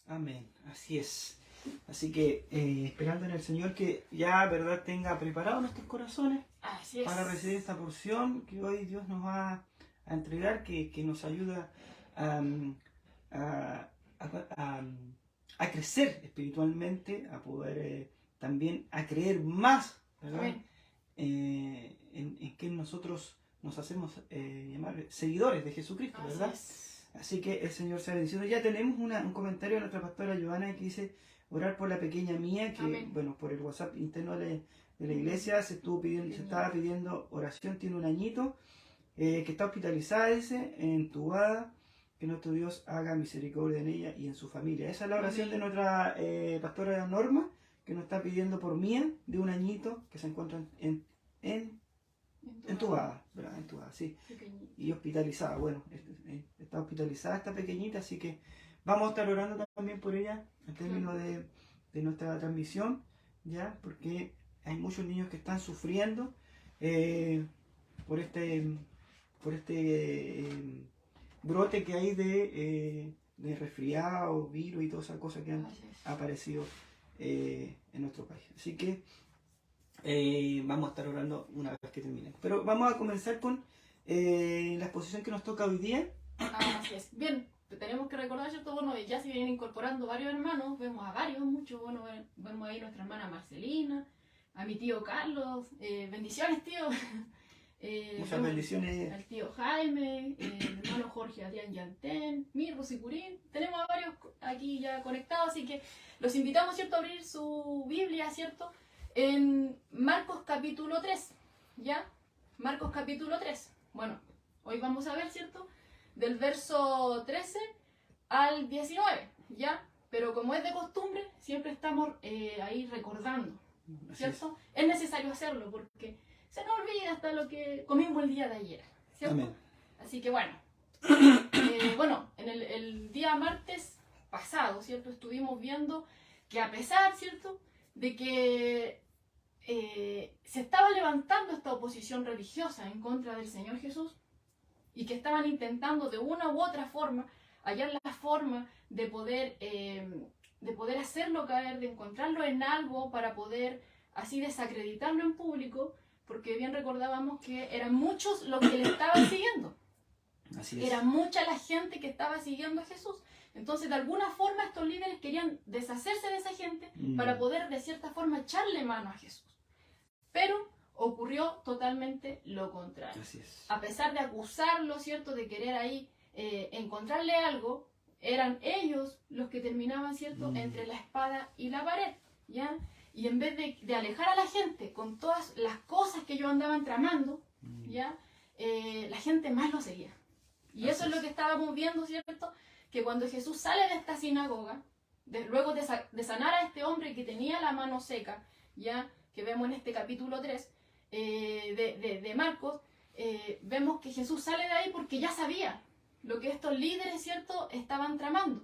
Amén, así es. Así que esperando en el Señor que ya, ¿verdad?, tenga preparados nuestros corazones para recibir esta porción que hoy Dios nos va a entregar, que nos ayuda a, a, a, a crecer espiritualmente, a poder también a creer más, ¿verdad?, en que nosotros nos hacemos llamar seguidores de Jesucristo, ¿verdad? Así que el Señor sea bendicido. Ya tenemos un comentario de nuestra pastora Giovanna que dice: orar por la pequeña mía, que Amén. bueno, por el WhatsApp interno de la iglesia se estaba pidiendo oración, tiene un añito, que está hospitalizada, dice, entubada, que nuestro Dios haga misericordia en ella y en su familia. Esa es la oración de nuestra pastora Norma, que nos está pidiendo por Mía, de un añito, que se encuentra entubada, ¿verdad? Entubada, sí. Pequeñita. Y hospitalizada. Bueno, está hospitalizada esta pequeñita, así que vamos a estar orando también por ella en términos de nuestra transmisión, ¿ya? Porque hay muchos niños que están sufriendo por este brote que hay de resfriado, virus y todas esas cosas que han aparecido en nuestro país. Así que vamos a estar orando una vez que termine. Pero vamos a comenzar con la exposición que nos toca hoy día. Así es. Bien, tenemos que recordar, ¿cierto? Bueno, ya se vienen incorporando varios hermanos, vemos a varios, muchos. Bueno, vemos ahí a nuestra hermana Marcelina, a mi tío Carlos. Bendiciones, tío. Muchas bendiciones. Al tío Jaime, el hermano Jorge Adrián Yantén, Mirko Sicurín. Tenemos a varios aquí ya conectados, así que los invitamos, ¿cierto?, a abrir su Biblia, ¿cierto?, en Marcos capítulo 3, ¿ya? Marcos capítulo 3. Bueno, hoy vamos a ver, ¿cierto?, del verso 13 al 19, ¿ya? Pero como es de costumbre, siempre estamos ahí recordando, ¿cierto? Es necesario hacerlo porque se nos olvida hasta lo que comimos el día de ayer, ¿cierto? Amén. Así que bueno, bueno, en el día martes pasado, ¿cierto?, estuvimos viendo que a pesar, ¿cierto?, de que se estaba levantando esta oposición religiosa en contra del Señor Jesús y que estaban intentando de una u otra forma hallar la forma de poder hacerlo caer, de encontrarlo en algo para poder así desacreditarlo en público, porque bien recordábamos que eran muchos los que le estaban siguiendo. Así es. Era mucha la gente que estaba siguiendo a Jesús. Entonces, de alguna forma, estos líderes querían deshacerse de esa gente para poder, de cierta forma, echarle mano a Jesús. Pero ocurrió totalmente lo contrario. Así es. A pesar de acusarlo, ¿cierto?, de querer ahí encontrarle algo, eran ellos los que terminaban, ¿cierto?, entre la espada y la pared, ¿ya? Y en vez de alejar a la gente con todas las cosas que ellos andaban tramando, ¿ya? La gente más lo seguía. Y eso es lo que estábamos viendo, ¿cierto?, que cuando Jesús sale de esta sinagoga, luego de sanar a este hombre que tenía la mano seca, ¿ya?, que vemos en este capítulo 3 de Marcos, vemos que Jesús sale de ahí porque ya sabía lo que estos líderes, ¿cierto?, estaban tramando,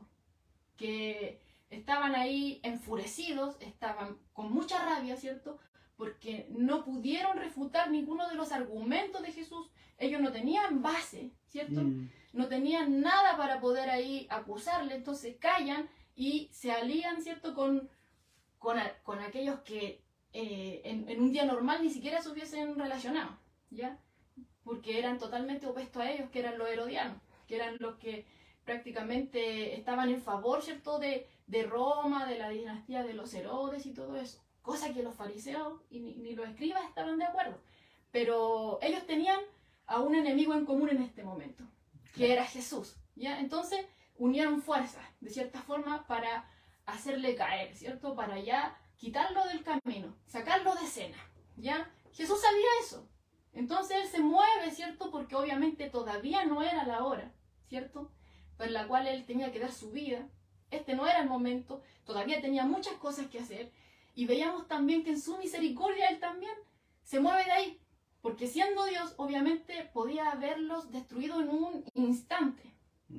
que estaban ahí enfurecidos, estaban con mucha rabia, ¿cierto?, porque no pudieron refutar ninguno de los argumentos de Jesús. Ellos no tenían base, ¿cierto? No tenían nada para poder ahí acusarle, entonces callan y se alían, ¿cierto?, con aquellos que en un día normal ni siquiera se hubiesen relacionado, ¿ya? Porque eran totalmente opuestos a ellos, que eran los herodianos, que eran los que prácticamente estaban en favor, ¿cierto?, de Roma, de la dinastía de los Herodes y todo eso, cosa que los fariseos y ni los escribas estaban de acuerdo. Pero ellos tenían a un enemigo en común en este momento, que era Jesús, ¿ya? Entonces unieron fuerzas, de cierta forma, para hacerle caer, ¿cierto?, para ya quitarlo del camino, sacarlo de escena, ¿ya? Jesús sabía eso. Entonces él se mueve, ¿cierto?, porque obviamente todavía no era la hora, ¿cierto?, por la cual él tenía que dar su vida. Este no era el momento, todavía tenía muchas cosas que hacer. Y veíamos también que en su misericordia él también se mueve de ahí, porque siendo Dios, obviamente podía haberlos destruido en un instante,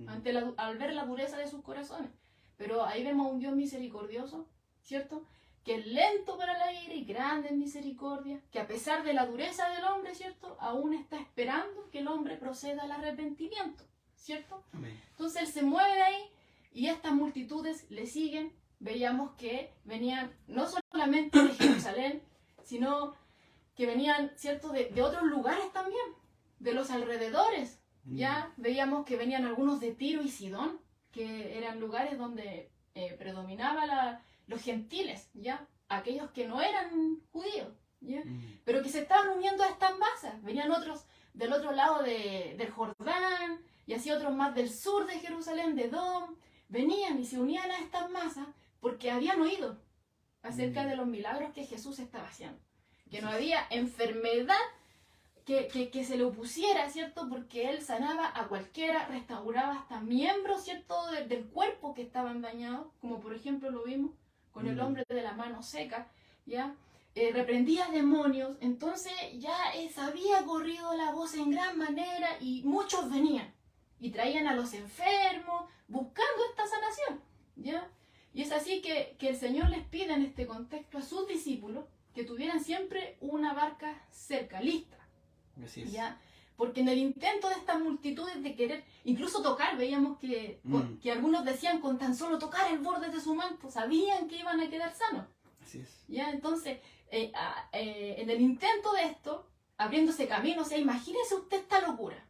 al ver la dureza de sus corazones. Pero ahí vemos a un Dios misericordioso, ¿cierto?, que es lento para la ira y grande en misericordia, que a pesar de la dureza del hombre, ¿cierto?, aún está esperando que el hombre proceda al arrepentimiento, ¿cierto? Amén. Entonces él se mueve de ahí, y estas multitudes le siguen. Veíamos que venían no solamente de Jerusalén, sino que venían, ¿cierto?, de otros lugares también, de los alrededores. Ya veíamos que venían algunos de Tiro y Sidón, que eran lugares donde predominaban los gentiles, ¿ya? Aquellos que no eran judíos, ¿ya? Pero que se estaban uniendo a estas masas. Venían otros del otro lado del Jordán, y así otros más del sur de Jerusalén, de Edom. Venían y se unían a estas masas porque habían oído acerca de los milagros que Jesús estaba haciendo. Que no había enfermedad que se le opusiera, ¿cierto? Porque él sanaba a cualquiera, restauraba hasta miembros, ¿cierto?, del cuerpo que estaban dañados, como por ejemplo lo vimos con el hombre de la mano seca, ¿ya? Reprendía demonios. Entonces ya se había corrido la voz en gran manera y muchos venían y traían a los enfermos buscando esta sanación, ¿ya? Y es así que el Señor les pide en este contexto a sus discípulos que tuvieran siempre una barca cerca, lista. Así es. ¿Ya? Porque en el intento de estas multitudes de querer incluso tocar, veíamos que algunos decían con tan solo tocar el borde de su manto, sabían que iban a quedar sanos. Así es. ¿Ya? Entonces, en el intento de esto, abriéndose camino, o sea, imagínese usted esta locura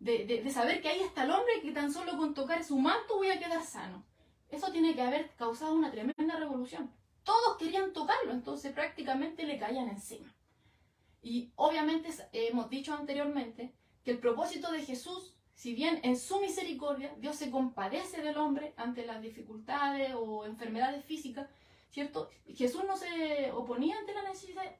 de saber que ahí está el hombre que tan solo con tocar su manto voy a quedar sano. Eso tiene que haber causado una tremenda revolución. Todos querían tocarlo, entonces prácticamente le caían encima. Y obviamente hemos dicho anteriormente que el propósito de Jesús, si bien en su misericordia Dios se compadece del hombre ante las dificultades o enfermedades físicas, ¿cierto? Jesús no se oponía ante la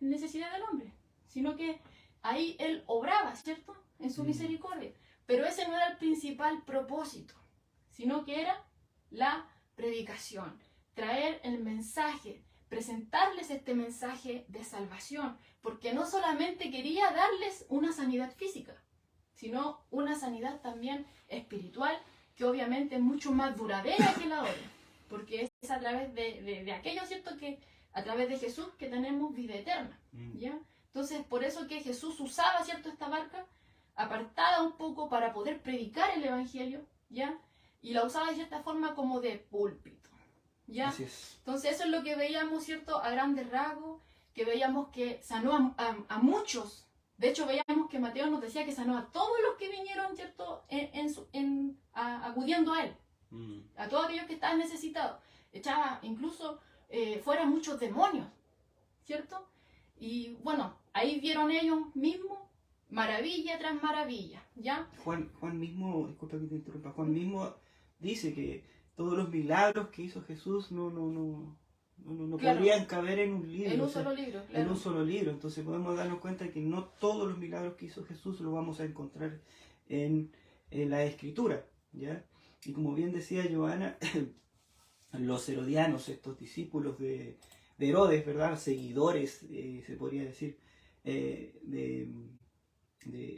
necesidad del hombre, sino que ahí Él obraba, ¿cierto?, en su misericordia. Pero ese no era el principal propósito, sino que era la predicación, traer el mensaje, presentarles este mensaje de salvación, porque no solamente quería darles una sanidad física, sino una sanidad también espiritual, que obviamente es mucho más duradera que la otra, porque es a través de aquello, ¿cierto?, que a través de Jesús que tenemos vida eterna, ¿ya? Entonces, por eso que Jesús usaba, ¿cierto?, esta barca apartada un poco para poder predicar el Evangelio, ¿ya? Y la usaba de cierta forma como de púlpito, ¿ya? Así es. Entonces eso es lo que veíamos, ¿cierto?, a grandes rasgos, que veíamos que sanó a muchos. De hecho, veíamos que Mateo nos decía que sanó a todos los que vinieron, ¿cierto?, acudiendo a él, a todos aquellos que estaban necesitados. Echaba incluso fuera muchos demonios, ¿cierto? Y bueno, ahí vieron ellos mismos maravilla tras maravilla, ¿ya? Juan mismo, disculpa que te interrumpa, Juan mismo dice que todos los milagros que hizo Jesús no Claro, podrían caber en un libro. en un solo libro, claro. En un solo libro. Entonces podemos darnos cuenta que no todos los milagros que hizo Jesús los vamos a encontrar en la Escritura, ¿ya? Y como bien decía Joana, los herodianos, estos discípulos de Herodes, ¿verdad? Seguidores, se podría decir, de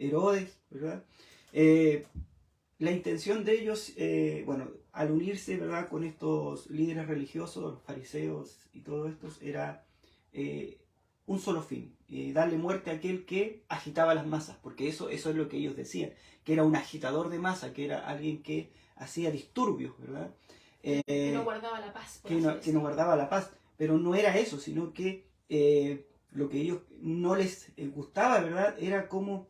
Herodes, ¿verdad? La intención de ellos, bueno, al unirse, ¿verdad?, con estos líderes religiosos, los fariseos y todos estos, era un solo fin, darle muerte a aquel que agitaba las masas, porque eso es lo que ellos decían, que era un agitador de masa, que era alguien que hacía disturbios, ¿verdad? Que no guardaba la paz. Que no guardaba la paz, pero no era eso, sino que lo que ellos no les gustaba, ¿verdad?, era como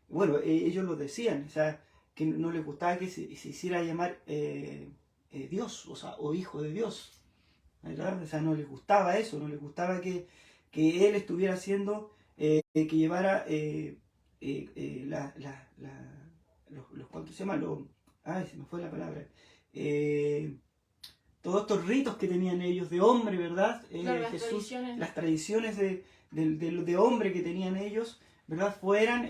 bueno, ellos lo decían, o sea, que no les gustaba que se hiciera llamar Dios, o sea, o hijo de Dios, ¿verdad? O sea, no les gustaba eso, no les gustaba que él estuviera haciendo, que llevara ¿cuánto se llama? Ay, se me fue la palabra. Todos estos ritos que tenían ellos de hombre, ¿verdad? Claro, Jesús, las tradiciones de hombre que tenían ellos, ¿verdad?, fueran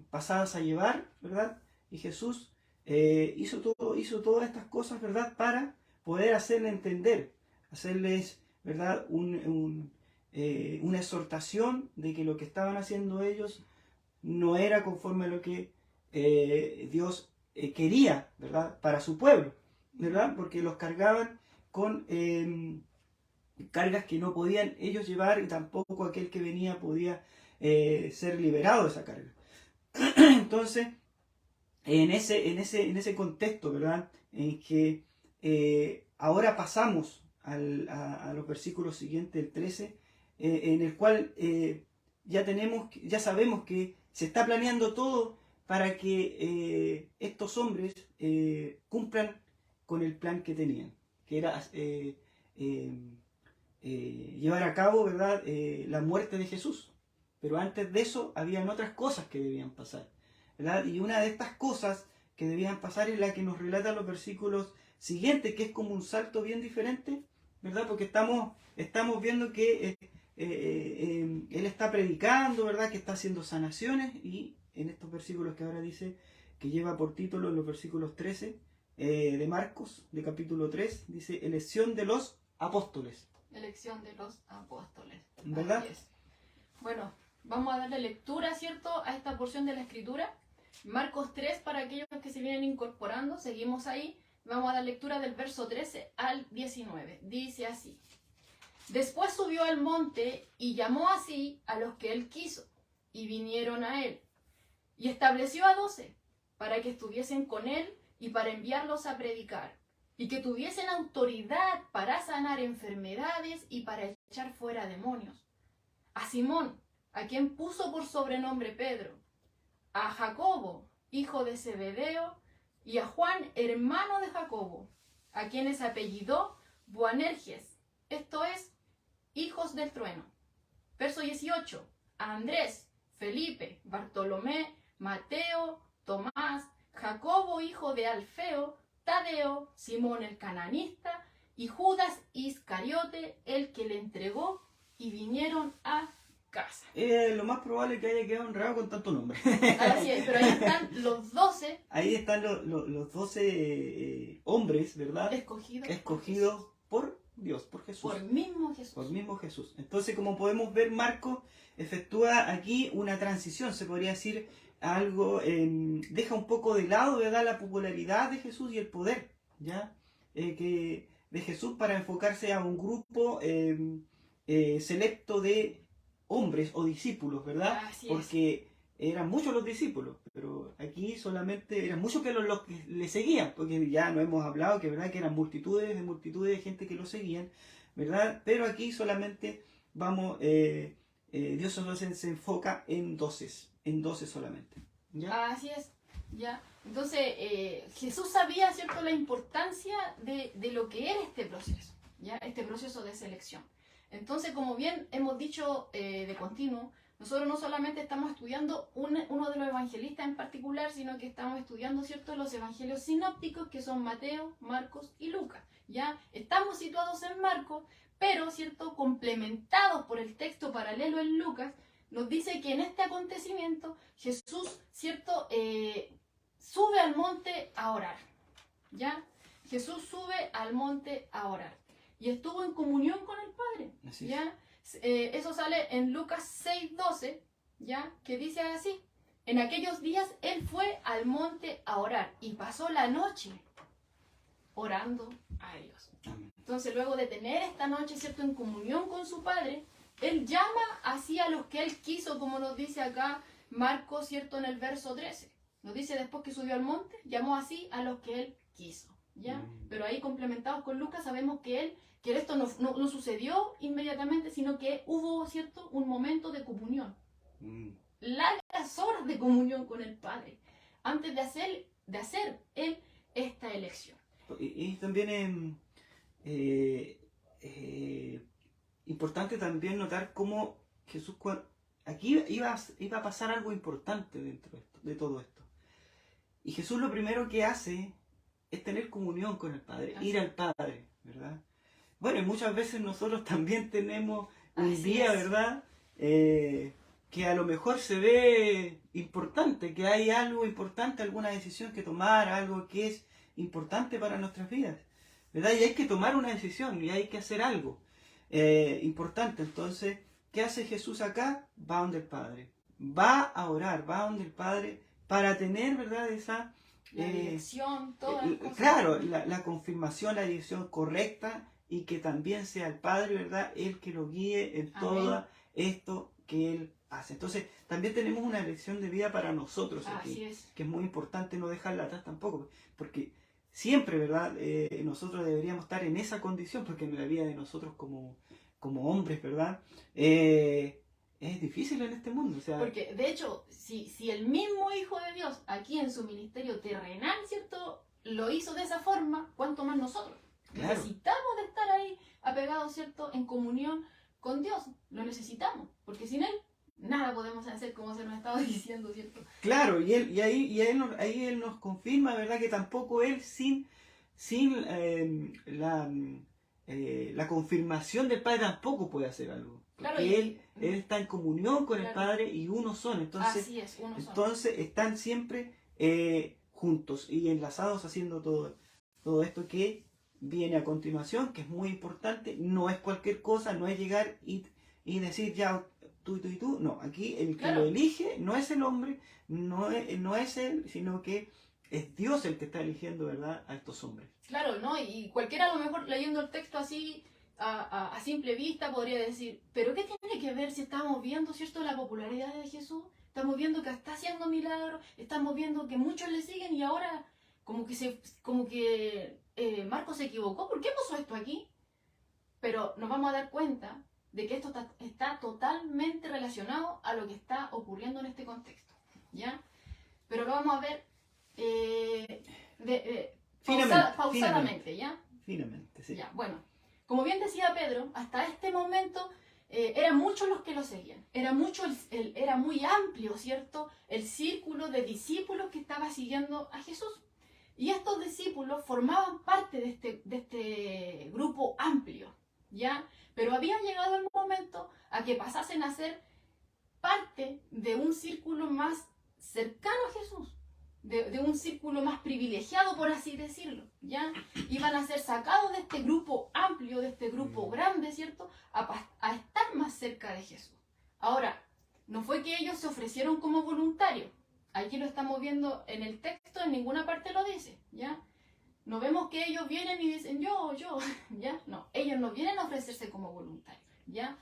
pasadas a llevar, ¿verdad? Y Jesús hizo todas estas cosas, ¿verdad?, para poder hacerle entender, hacerles, ¿verdad?, una exhortación de que lo que estaban haciendo ellos no era conforme a lo que Dios quería, ¿verdad?, para su pueblo, ¿verdad? Porque los cargaban con cargas que no podían ellos llevar, y tampoco aquel que venía podía ser liberado de esa carga. Entonces, en ese contexto, ¿verdad? En que ahora pasamos a los versículos siguientes, el 13, en el cual ya sabemos que se está planeando todo para que estos hombres cumplan con el plan que tenían, que era llevar a cabo, ¿verdad?, la muerte de Jesús. Pero antes de eso habían otras cosas que debían pasar, ¿verdad? Y una de estas cosas que debían pasar es la que nos relatan los versículos siguientes, que es como un salto bien diferente, ¿verdad? Porque estamos viendo que él está predicando, ¿verdad?, que está haciendo sanaciones, y en estos versículos que ahora dice, que lleva por título en los versículos 13 de Marcos, de capítulo 3, dice elección de los apóstoles. Elección de los apóstoles. ¿Verdad? Bueno, vamos a darle lectura, ¿cierto?, a esta porción de la Escritura. Marcos 3, para aquellos que se vienen incorporando, seguimos ahí. Vamos a dar lectura del verso 13 al 19. Dice así: Después subió al monte y llamó así a los que él quiso, y vinieron a él. Y estableció a 12, para que estuviesen con él y para enviarlos a predicar, y que tuviesen autoridad para sanar enfermedades y para echar fuera demonios. A Simón, a quien puso por sobrenombre Pedro, a Jacobo, hijo de Zebedeo, y a Juan, hermano de Jacobo, a quienes apellidó Boanerges, esto es, hijos del trueno. Verso 18, a Andrés, Felipe, Bartolomé, Mateo, Tomás, Jacobo, hijo de Alfeo, Tadeo, Simón el cananista, y Judas Iscariote, el que le entregó, y vinieron a casa. Lo más probable es que haya quedado honrado con tanto nombre. Así es, pero ahí están los 12. Ahí están los 12 hombres, ¿verdad? Escogidos por Dios, por Jesús. Por mismo Jesús. Por mismo Jesús. Entonces, como podemos ver, Marcos efectúa aquí una transición, se podría decir algo, deja un poco de lado, ¿verdad?, la popularidad de Jesús y el poder, ¿ya? De Jesús, para enfocarse a un grupo selecto de hombres o discípulos, ¿verdad? Porque eran muchos los discípulos, pero aquí solamente eran muchos que los que le seguían, porque ya no hemos hablado que, ¿verdad?, que eran multitudes de gente que lo seguían, ¿verdad? Pero aquí solamente Dios solo se enfoca en 12 solamente, ¿ya? Así es, ¿ya? Entonces, Jesús sabía, ¿cierto?, la importancia de lo que era este proceso, ¿ya? Este proceso de selección. Entonces, como bien hemos dicho de continuo, nosotros no solamente estamos estudiando uno de los evangelistas en particular, sino que estamos estudiando, ¿cierto?, los evangelios sinópticos, que son Mateo, Marcos y Lucas, ¿ya? Estamos situados en Marcos, pero, ¿cierto?, complementados por el texto paralelo en Lucas, nos dice que en este acontecimiento Jesús, ¿cierto?, sube al monte a orar, ¿ya? Jesús sube al monte a orar y estuvo en comunión con el Padre, ¿ya? Eso sale en Lucas 6:12, ¿ya?, que dice así: en aquellos días él fue al monte a orar y pasó la noche orando a Dios. Entonces, luego de tener esta noche, ¿cierto?, en comunión con su Padre, él llama así a los que él quiso, como nos dice acá Marcos, ¿cierto?, en el verso 13. Nos dice, después que subió al monte, llamó así a los que él quiso, ¿ya? Pero ahí, complementados con Lucas, sabemos que esto no sucedió inmediatamente, sino que hubo, ¿cierto?, un momento de comunión. Largas horas de comunión con el Padre, antes de hacer él esta elección. Y también importante también notar cómo Jesús, aquí iba a pasar algo importante dentro de todo esto. Y Jesús lo primero que hace es tener comunión con el Padre, ir al Padre, ¿verdad? Bueno, y muchas veces nosotros también tenemos un día, ¿verdad?, que a lo mejor se ve importante, que hay algo importante, alguna decisión que tomar, algo que es importante para nuestras vidas, ¿verdad? Y hay que tomar una decisión y hay que hacer algo importante. Entonces, ¿qué hace Jesús acá? Va donde el Padre, va a orar, va donde el Padre para tener, ¿verdad?, esa la dirección, todas las cosas. Claro, la confirmación, la dirección correcta, y que también sea el Padre, ¿verdad?, el que lo guíe en todo esto que Él hace. Entonces, también tenemos una lección de vida para nosotros aquí, Así es. que es muy importante no dejarla atrás tampoco, porque siempre, ¿verdad? Nosotros deberíamos estar en esa condición, porque en la vida de nosotros como hombres, ¿verdad? Es difícil en este mundo, o sea... Porque, de hecho, si el mismo Hijo de Dios, aquí en su ministerio terrenal, ¿cierto?, lo hizo de esa forma, ¿cuánto más nosotros? Claro. Necesitamos de estar ahí apegados, ¿cierto?, en comunión con Dios. Lo necesitamos, porque sin Él nada podemos hacer, como se nos estaba diciendo, ¿cierto? Claro, ahí él nos confirma, ¿verdad?, que tampoco Él sin la confirmación del Padre tampoco puede hacer algo. Porque Claro, él está en comunión con el claro. Padre y uno son. Entonces, Así es, uno son. entonces están siempre juntos y enlazados haciendo todo esto que viene a continuación, que es muy importante. No es cualquier cosa, no es llegar y decir ya tú y tú y tú. No, aquí el que Claro. lo elige no es el hombre, no es él, sino que es Dios el que está eligiendo, ¿verdad?, a estos hombres. Claro, ¿no? Y cualquiera a lo mejor leyendo el texto así a simple vista podría decir, pero ¿qué tiene que ver si estamos viendo, ¿cierto?, la popularidad de Jesús? Estamos viendo que está haciendo milagros, estamos viendo que muchos le siguen y ahora como que Marcos se equivocó. ¿Por qué puso esto aquí? Pero nos vamos a dar cuenta de que esto está totalmente relacionado a lo que está ocurriendo en este contexto, ¿ya? Pero lo vamos a ver pausadamente, ¿ya? Finamente, sí. Ya, bueno, como bien decía Pedro, hasta este momento eran muchos los que lo seguían. Era muy amplio, ¿cierto?, el círculo de discípulos que estaba siguiendo a Jesús. Y estos discípulos formaban parte de este grupo amplio, ¿ya? Pero habían llegado el momento a que pasasen a ser parte de un círculo más cercano a Jesús, de un círculo más privilegiado, por así decirlo, ¿ya? Iban a ser sacados de este grupo amplio, de este grupo grande, ¿cierto?, a estar más cerca de Jesús. Ahora, no fue que ellos se ofrecieron como voluntarios. Aquí lo estamos viendo en el texto, en ninguna parte lo dice, ¿ya? No vemos que ellos vienen y dicen yo, ¿ya? No, ellos no vienen a ofrecerse como voluntarios, ¿ya?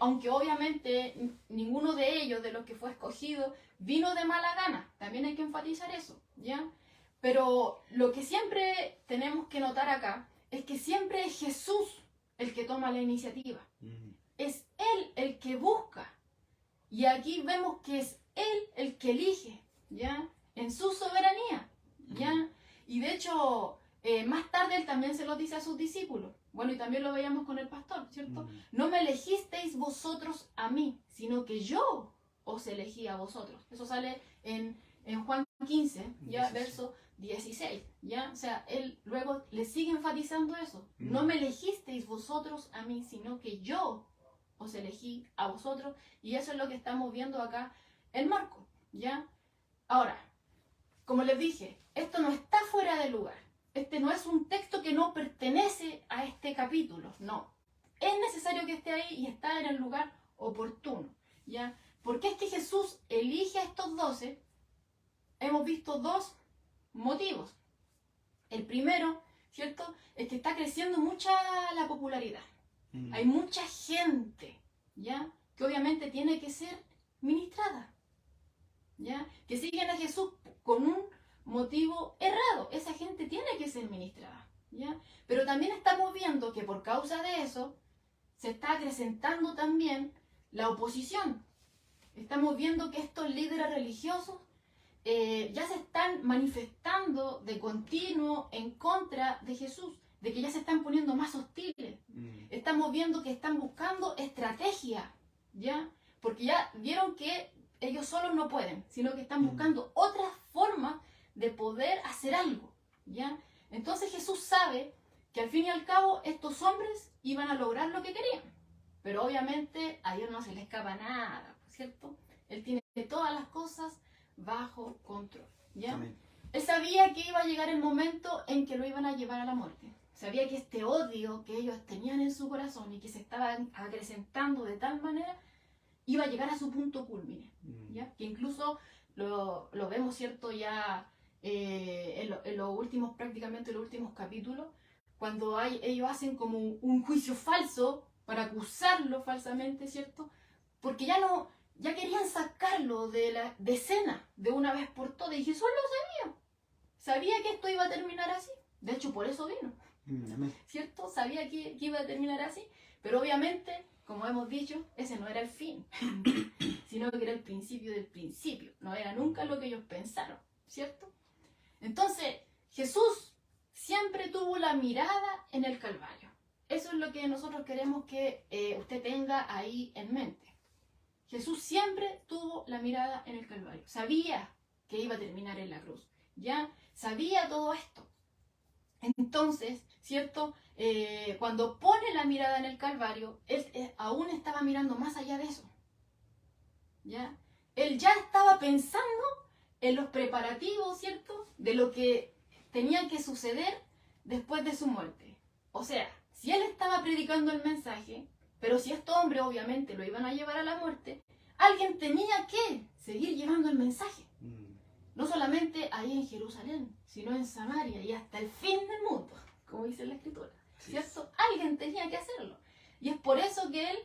Aunque obviamente ninguno de ellos, de los que fue escogido, vino de mala gana. También hay que enfatizar eso, ¿ya? Pero lo que siempre tenemos que notar acá es que siempre es Jesús el que toma la iniciativa. Es Él el que busca. Y aquí vemos que es Él el que elige, ¿ya? En su soberanía, ¿ya? Y de hecho, más tarde Él también se lo dice a sus discípulos. Bueno, y también lo veíamos con el pastor, ¿cierto? No me elegisteis vosotros a mí, sino que yo os elegí a vosotros. Eso sale en Juan 15, ya, verso 16, ¿ya? O sea, Él luego le sigue enfatizando eso. No me elegisteis vosotros a mí, sino que yo os elegí a vosotros. Y eso es lo que estamos viendo acá en Marcos, ¿ya? Ahora, como les dije, esto no está fuera de lugar. Este no es un texto que no pertenece a este capítulo, no. Es necesario que esté ahí y está en el lugar oportuno, ¿ya? Porque es que Jesús elige a estos 12. Hemos visto dos motivos. El primero, ¿cierto?, es que está creciendo mucha la popularidad. Hay mucha gente, ¿ya?, que obviamente tiene que ser ministrada, ¿ya?, que siguen a Jesús con un motivo errado. Esa gente tiene que ser ministrada, ¿ya? Pero también estamos viendo que por causa de eso se está acrecentando también la oposición. Estamos viendo que estos líderes religiosos ya se están manifestando de continuo en contra de Jesús, de que ya se están poniendo más hostiles. Estamos viendo que están buscando estrategia, ¿ya? Porque ya vieron que ellos solos no pueden, sino que están buscando otras formas de poder hacer algo, ¿ya? Entonces Jesús sabe que al fin y al cabo estos hombres iban a lograr lo que querían. Pero obviamente a Dios no se le escapa nada, ¿cierto? Él tiene todas las cosas bajo control, ¿ya? Amén. Él sabía que iba a llegar el momento en que lo iban a llevar a la muerte. Sabía que este odio que ellos tenían en su corazón y que se estaban acrecentando de tal manera, iba a llegar a su punto culmine, ¿ya? Que incluso lo vemos, ¿cierto?, ya en los últimos, prácticamente los últimos capítulos, cuando ellos hacen como un juicio falso para acusarlo falsamente, ¿cierto? Porque ya no ya querían sacarlo de la escena de una vez por todas. Y Jesús lo sabía. Sabía que esto iba a terminar así. De hecho, por eso vino. ¿Cierto? Sabía que iba a terminar así. Pero obviamente, como hemos dicho, ese no era el fin. Sino que era el principio del principio. No era nunca lo que ellos pensaron. ¿Cierto? Entonces, Jesús siempre tuvo la mirada en el Calvario. Eso es lo que nosotros queremos que usted tenga ahí en mente. Jesús siempre tuvo la mirada en el Calvario. Sabía que iba a terminar en la cruz. Ya sabía todo esto. Entonces, ¿cierto? Cuando pone la mirada en el Calvario, él aún estaba mirando más allá de eso. ¿Ya? Él ya estaba pensando en los preparativos, ¿cierto? De lo que tenía que suceder después de su muerte. O sea, si él estaba predicando el mensaje, pero si estos hombres obviamente lo iban a llevar a la muerte, alguien tenía que seguir llevando el mensaje. No solamente ahí en Jerusalén, sino en Samaria y hasta el fin del mundo, como dice la Escritura. ¿Cierto? Alguien tenía que hacerlo. Y es por eso que él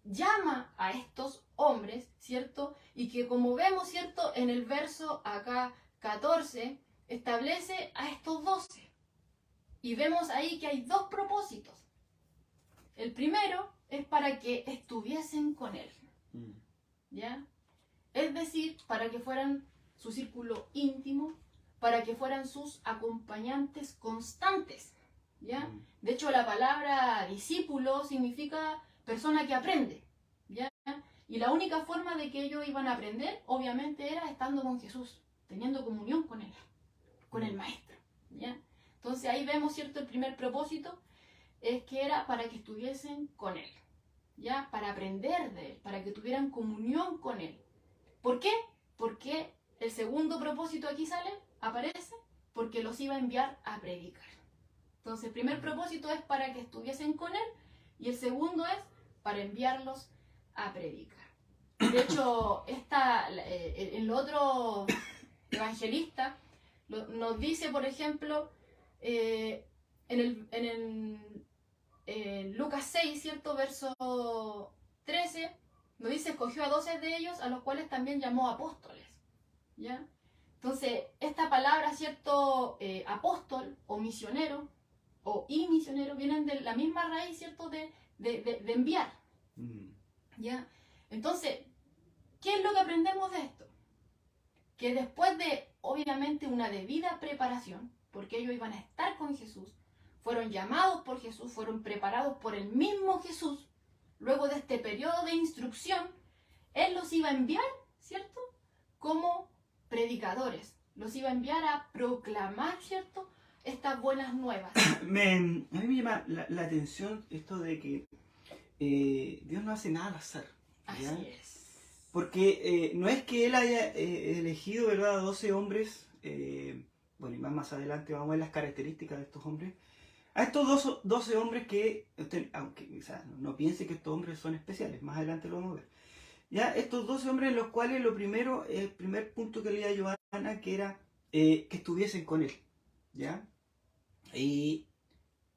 llama a estos hombres, ¿cierto? Y que como vemos, ¿cierto? En el verso acá 14, establece a estos 12. Y vemos ahí que hay dos propósitos. El primero es para que estuviesen con él. ¿Ya? Es decir, para que fueran su círculo íntimo, para que fueran sus acompañantes constantes. ¿Ya? De hecho, la palabra discípulo significa persona que aprende. ¿Ya? Y la única forma de que ellos iban a aprender, obviamente, era estando con Jesús, teniendo comunión con él, con el Maestro. ¿Ya? Entonces ahí vemos, ¿cierto? El primer propósito es que era para que estuviesen con él. ¿Ya? Para aprender de él, para que tuvieran comunión con él. ¿Por qué? Porque el segundo propósito aquí aparece, porque los iba a enviar a predicar. Entonces, el primer propósito es para que estuviesen con él, y el segundo es para enviarlos a predicar. De hecho, el otro evangelista nos dice, por ejemplo, en Lucas 6, ¿cierto? Verso 13, nos dice, escogió a 12 de ellos, a los cuales también llamó apóstoles. ¿Ya? Entonces, esta palabra, ¿cierto? Apóstol o misionero o misionero vienen de la misma raíz, ¿cierto? De enviar. ¿Ya? Entonces, ¿qué es lo que aprendemos de esto? Que después de, obviamente, una debida preparación, porque ellos iban a estar con Jesús, fueron llamados por Jesús, fueron preparados por el mismo Jesús, luego de este periodo de instrucción, Él los iba a enviar, ¿cierto? Como predicadores, los iba a enviar a proclamar, ¿cierto? Estas buenas nuevas. A mí me llama la atención esto de que Dios no hace nada al azar. ¿Ya? Así es. Porque no es que Él haya elegido, ¿verdad?, a 12 hombres, bueno, y más adelante vamos a ver las características de estos hombres, a estos 12 hombres que, aunque o sea, no piense que estos hombres son especiales, más adelante lo vamos a ver. Ya, estos 12 hombres en los cuales el primer punto que leía Johanna, que era que estuviesen con Él. ¿Ya? Y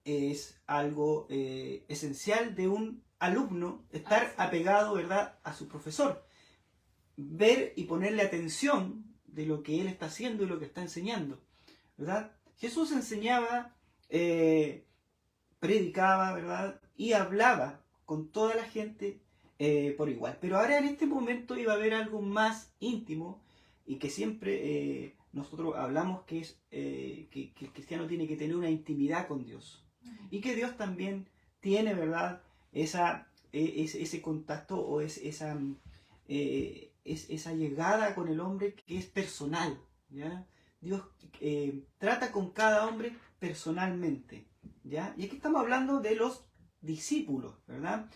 es algo esencial de un alumno, estar apegado, ¿verdad?, a su profesor. Ver y ponerle atención de lo que él está haciendo y lo que está enseñando, ¿verdad? Jesús enseñaba, predicaba, ¿verdad?, y hablaba con toda la gente por igual. Pero ahora en este momento iba a haber algo más íntimo y que siempre nosotros hablamos que es que el cristiano tiene que tener una intimidad con Dios. Y que Dios también tiene, ¿verdad?, ese contacto o esa llegada con el hombre que es personal. ¿Ya? Dios trata con cada hombre personalmente. ¿Ya? Y aquí estamos hablando de los discípulos, ¿verdad?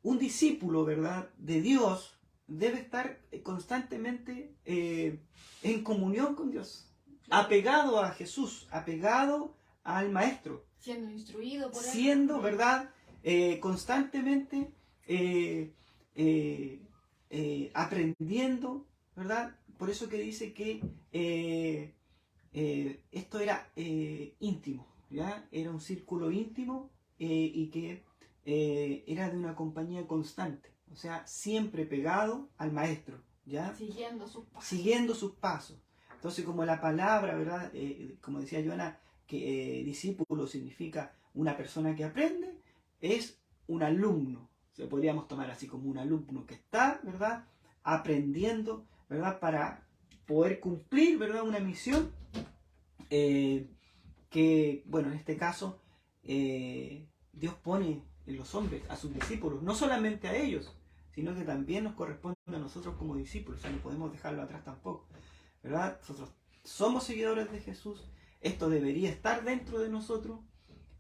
Un discípulo, ¿verdad?, de Dios debe estar constantemente en comunión con Dios, apegado a Jesús, apegado al Maestro, siendo instruido por Él, siendo, ¿verdad?, constantemente aprendiendo, ¿verdad? Por eso que dice que esto era íntimo, ¿ya? Era un círculo íntimo y que era de una compañía constante. O sea, siempre pegado al maestro, ¿ya? Siguiendo sus pasos. Siguiendo sus pasos. Entonces, como la palabra, ¿verdad? Como decía Joana, que discípulo significa una persona que aprende, es un alumno. Se podríamos tomar así como un alumno que está, ¿verdad? Aprendiendo, ¿verdad? Para poder cumplir, ¿verdad? Una misión que, bueno, en este caso, Dios pone en los hombres, a sus discípulos, no solamente a ellos, sino que también nos corresponde a nosotros como discípulos, o sea, no podemos dejarlo atrás tampoco, ¿verdad? Nosotros somos seguidores de Jesús, esto debería estar dentro de nosotros,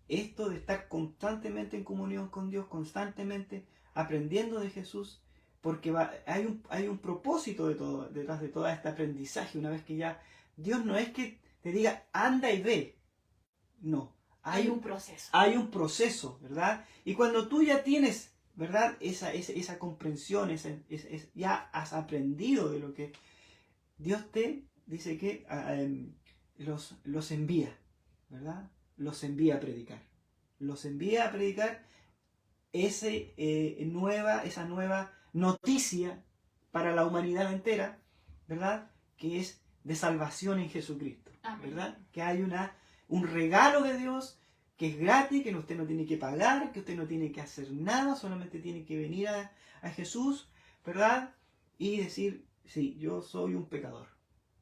esto de estar constantemente en comunión con Dios, constantemente aprendiendo de Jesús, porque hay un propósito detrás de todo este aprendizaje, una vez que ya Dios no es que te diga, anda y ve, no. Hay un proceso. Hay un proceso, ¿verdad? Y cuando tú ya tienes, ¿verdad? Esa comprensión, ya has aprendido de lo que Dios te dice que los envía, ¿verdad? Los envía a predicar. Los envía a predicar esa nueva noticia para la humanidad entera, ¿verdad? Que es de salvación en Jesucristo, ¿verdad? Que hay un regalo de Dios que es gratis, que usted no tiene que pagar, que usted no tiene que hacer nada, solamente tiene que venir a Jesús, ¿verdad? Y decir, sí, yo soy un pecador,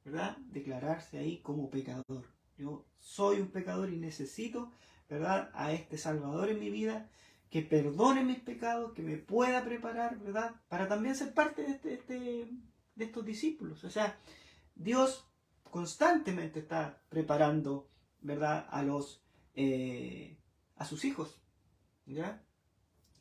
¿verdad? Declararse ahí como pecador. Yo soy un pecador y necesito, ¿verdad? A este Salvador en mi vida, que perdone mis pecados, que me pueda preparar, ¿verdad? Para también ser parte de estos discípulos. O sea, Dios constantemente está preparando, ¿verdad? A sus hijos, ¿ya?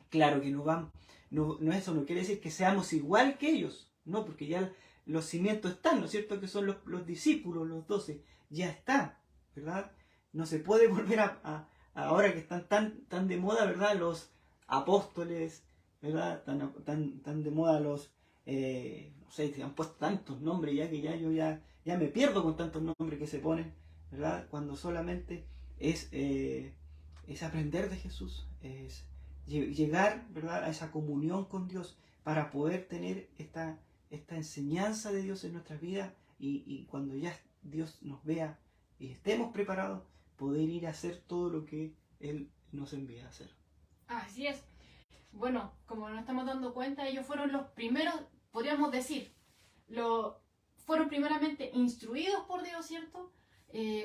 Claro que eso no quiere decir que seamos igual que ellos, no, porque ya los cimientos están, ¿no es cierto? Que son los discípulos, los 12, ya está, ¿verdad? No se puede volver ahora que están tan de moda, ¿verdad? Los apóstoles, ¿verdad? Tan de moda los, no sé, se han puesto tantos nombres ya que yo ya me pierdo con tantos nombres que se ponen, ¿verdad? Cuando solamente es aprender de Jesús, es llegar, ¿verdad? A esa comunión con Dios para poder tener esta enseñanza de Dios en nuestras vidas y cuando ya Dios nos vea y estemos preparados, poder ir a hacer todo lo que Él nos envía a hacer. Así es. Bueno, como nos estamos dando cuenta, ellos fueron los primeros, podríamos decir, fueron primeramente instruidos por Dios, ¿cierto?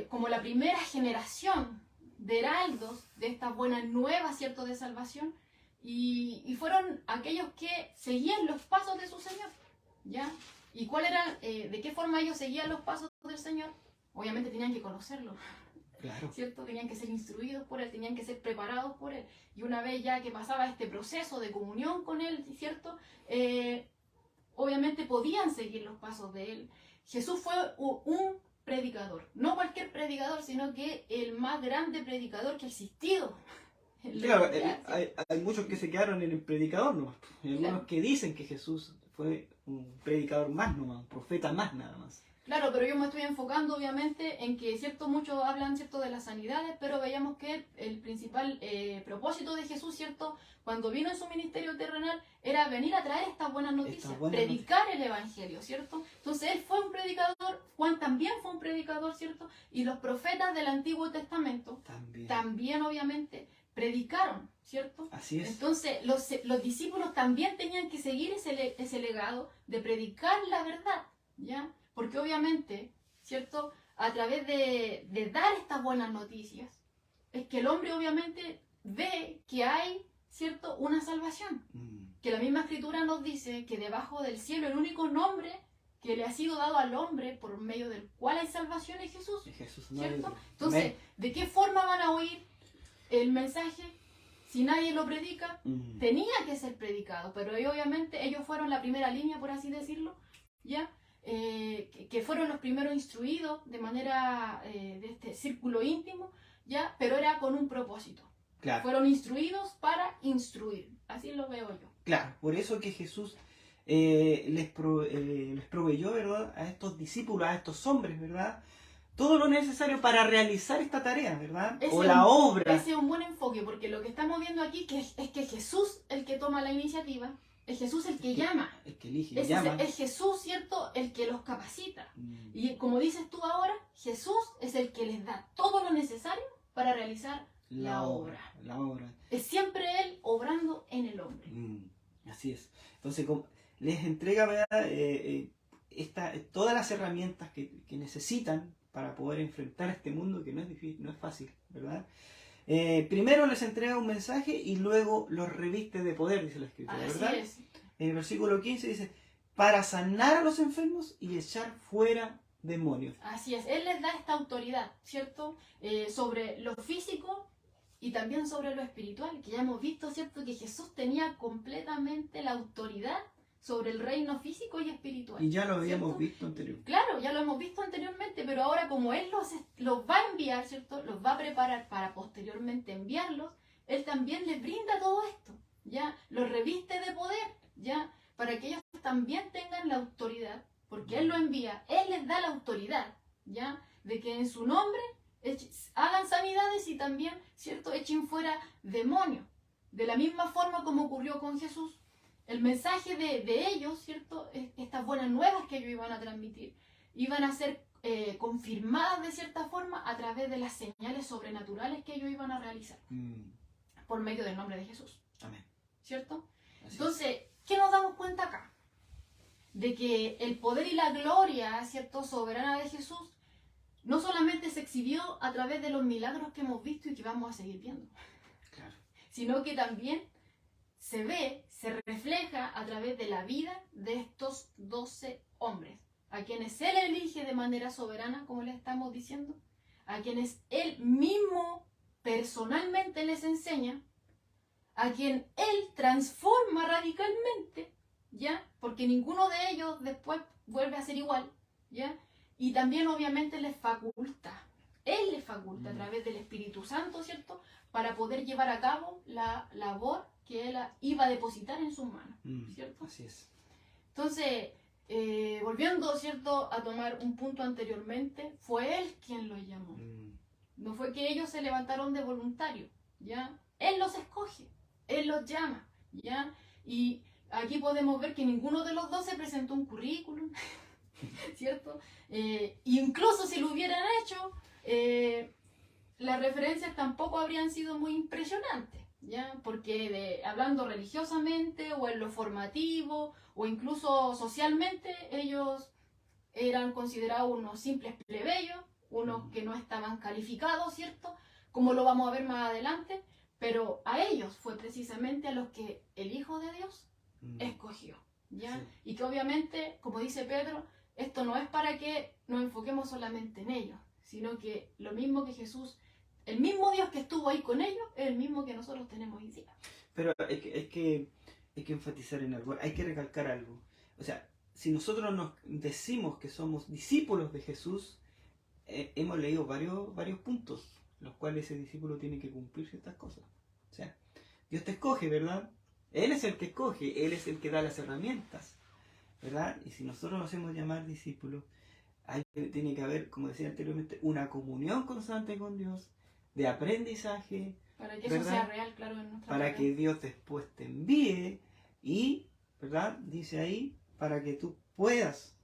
Como la primera generación de heraldos de esta buena nueva, ¿cierto?, de salvación, y fueron aquellos que seguían los pasos de su Señor, ¿ya? ¿Y cuál era, de qué forma ellos seguían los pasos del Señor? Obviamente tenían que conocerlo, claro, ¿cierto? Tenían que ser instruidos por Él, tenían que ser preparados por Él, y una vez ya que pasaba este proceso de comunión con Él, ¿cierto? Obviamente podían seguir los pasos de Él. Jesús fue un predicador, no cualquier predicador, sino que el más grande predicador que ha existido. Claro, hay muchos que se quedaron en el predicador nomás, y algunos que dicen que Jesús fue un predicador más nomás, un profeta más nada más. Claro, pero yo me estoy enfocando obviamente en que, ¿cierto? Muchos hablan, ¿cierto?, de las sanidades, pero veíamos que el principal propósito de Jesús, ¿cierto?, cuando vino en su ministerio terrenal, era venir a traer estas buenas noticias, predicar el Evangelio, ¿cierto? Entonces él fue un predicador, Juan también fue un predicador, ¿cierto? Y los profetas del Antiguo Testamento también obviamente predicaron, ¿cierto? Así es. Entonces los discípulos también tenían que seguir ese legado de predicar la verdad, ¿ya? Porque obviamente, ¿cierto?, a través de dar estas buenas noticias, es que el hombre obviamente ve que hay, ¿cierto?, una salvación. Que la misma Escritura nos dice que debajo del cielo el único nombre que le ha sido dado al hombre por medio del cual hay salvación es Jesús. ¿Cierto? Entonces, ¿de qué forma van a oír el mensaje? Si nadie lo predica, tenía que ser predicado, pero obviamente ellos fueron la primera línea, por así decirlo, ¿ya? Que fueron los primeros instruidos de manera de este círculo íntimo, ¿ya? Pero era con un propósito. Claro. Fueron instruidos para instruir, así lo veo yo. Claro, por eso que Jesús les proveyó, ¿verdad?, a estos discípulos, a estos hombres, ¿verdad?, todo lo necesario para realizar esta tarea, ¿verdad? La obra. Ese es un buen enfoque, porque lo que estamos viendo aquí es que Jesús el que toma la iniciativa, Es Jesús el que llama. El que elige, llama. Es Jesús, ¿cierto? El que los capacita. Y como dices tú ahora, Jesús es el que les da todo lo necesario para realizar la obra. La obra. Es siempre Él obrando en el hombre. Así es. Entonces, les entrega, ¿verdad? Todas las herramientas que necesitan para poder enfrentar este mundo que no es difícil, no es fácil, ¿verdad? Primero les entrega un mensaje y luego los reviste de poder, dice la Escritura, ¿verdad? Así es. En el versículo 15 dice, para sanar a los enfermos y echar fuera demonios. Así es, Él les da esta autoridad, ¿cierto? Sobre lo físico y también sobre lo espiritual, que ya hemos visto, ¿cierto? Que Jesús tenía completamente la autoridad sobre el reino físico y espiritual. Y ya lo habíamos visto anteriormente. Claro, ya lo hemos visto anteriormente, pero ahora como Él los va a enviar, ¿cierto? Los va a preparar para posteriormente enviarlos, Él también les brinda todo esto, ¿ya? Los reviste de poder, ¿ya? Para que ellos también tengan la autoridad, porque Él lo envía, Él les da la autoridad, ¿ya? De que en su nombre hagan sanidades y también, ¿cierto? Echen fuera demonios. De la misma forma como ocurrió con Jesús. El mensaje de ellos, ¿cierto? Estas buenas nuevas que ellos iban a transmitir, iban a ser confirmadas de cierta forma a través de las señales sobrenaturales que ellos iban a realizar. Por medio del nombre de Jesús. Amén. ¿Cierto? Entonces, ¿qué nos damos cuenta acá? De que el poder y la gloria, ¿cierto? Soberana de Jesús, no solamente se exhibió a través de los milagros que hemos visto y que vamos a seguir viendo. Claro. Sino que también se ve, se refleja a través de la vida de estos 12 hombres, a quienes Él elige de manera soberana, como les estamos diciendo, a quienes Él mismo personalmente les enseña, a quien Él transforma radicalmente, ¿ya? Porque ninguno de ellos después vuelve a ser igual, ¿ya? Y también obviamente les faculta, Él les faculta a través del Espíritu Santo, ¿cierto? Para poder llevar a cabo la labor que Él iba a depositar en sus manos, ¿cierto? Así es. Entonces, volviendo, ¿cierto? A tomar un punto anteriormente, fue Él quien los llamó. No fue que ellos se levantaron de voluntario, ¿ya? Él los escoge, Él los llama, ¿ya? Y aquí podemos ver que ninguno de los 12 presentó un currículum, ¿cierto? Incluso si lo hubieran hecho, las referencias tampoco habrían sido muy impresionantes, ¿ya? Porque hablando religiosamente o en lo formativo o incluso socialmente, ellos eran considerados unos simples plebeyos, unos que no estaban calificados, ¿cierto? Como lo vamos a ver más adelante, pero a ellos fue precisamente a los que el Hijo de Dios escogió, ¿ya? Sí. Y que obviamente, como dice Pedro, esto no es para que nos enfoquemos solamente en ellos, sino que lo mismo que Jesús, el mismo Dios que estuvo ahí con ellos, es el mismo que nosotros tenemos hoy día. Pero hay que enfatizar en algo, hay que recalcar algo. O sea, si nosotros nos decimos que somos discípulos de Jesús, hemos leído varios puntos, los cuales ese discípulo tiene que cumplir ciertas cosas. O sea, Dios te escoge, ¿verdad? Él es el que escoge, Él es el que da las herramientas, ¿verdad? Y si nosotros nos hacemos llamar discípulos, tiene que haber, como decía anteriormente, una comunión constante con Dios, de aprendizaje, para que eso sea real, claro, en nuestra para vida. que Dios después te envíe y, ¿verdad? Dice ahí, para que tú puedas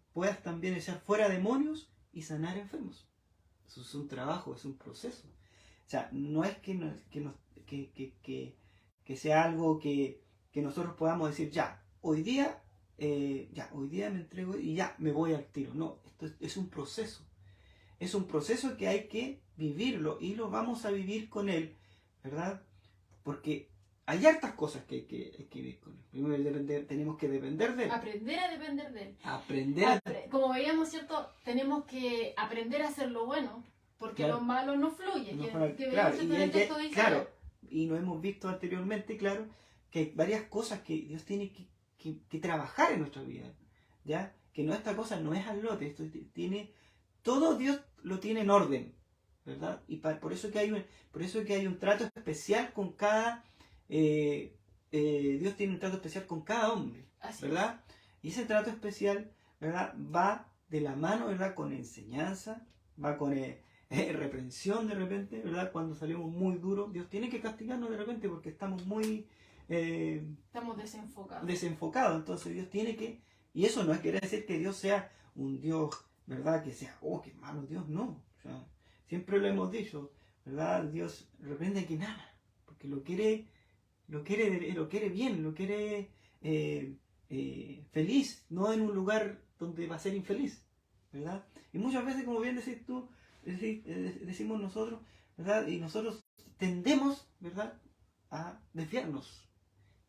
también echar fuera demonios y sanar enfermos. Eso es un trabajo, es un proceso. O sea, no es que sea algo que nosotros podamos decir, hoy día me entrego y ya me voy al tiro. No, esto es un proceso. Es un proceso que hay que vivirlo y lo vamos a vivir con Él, ¿verdad? Porque hay hartas cosas que hay que vivir con Él. Primero tenemos que depender de Él. Aprender a depender de Él. Como veíamos, ¿cierto? Tenemos que aprender a hacer lo bueno, porque claro, lo malo no fluye. Claro, y lo hemos visto anteriormente, claro, que hay varias cosas que Dios tiene que trabajar en nuestra vida, ¿ya? Que esta cosa no es al lote, todo Dios lo tiene en orden, ¿verdad? Y por eso que hay un trato especial con cada Dios tiene un trato especial con cada hombre, ¿verdad? Y ese trato especial, ¿verdad? Va de la mano, ¿verdad? Con enseñanza, va con reprensión de repente, ¿verdad? Cuando salimos muy duros, Dios tiene que castigarnos de repente porque estamos muy estamos desenfocados. Desenfocados. Entonces Dios tiene que, y eso no quiere decir que Dios sea un Dios, ¿verdad? Que sea, oh, qué malo Dios, no. O sea, siempre lo hemos dicho, ¿verdad? Dios reprende que nada, porque lo quiere bien, lo quiere feliz, no en un lugar donde va a ser infeliz, ¿verdad? Y muchas veces, como bien decís tú, decimos nosotros, ¿verdad? Y nosotros tendemos, ¿verdad?, a desviarnos.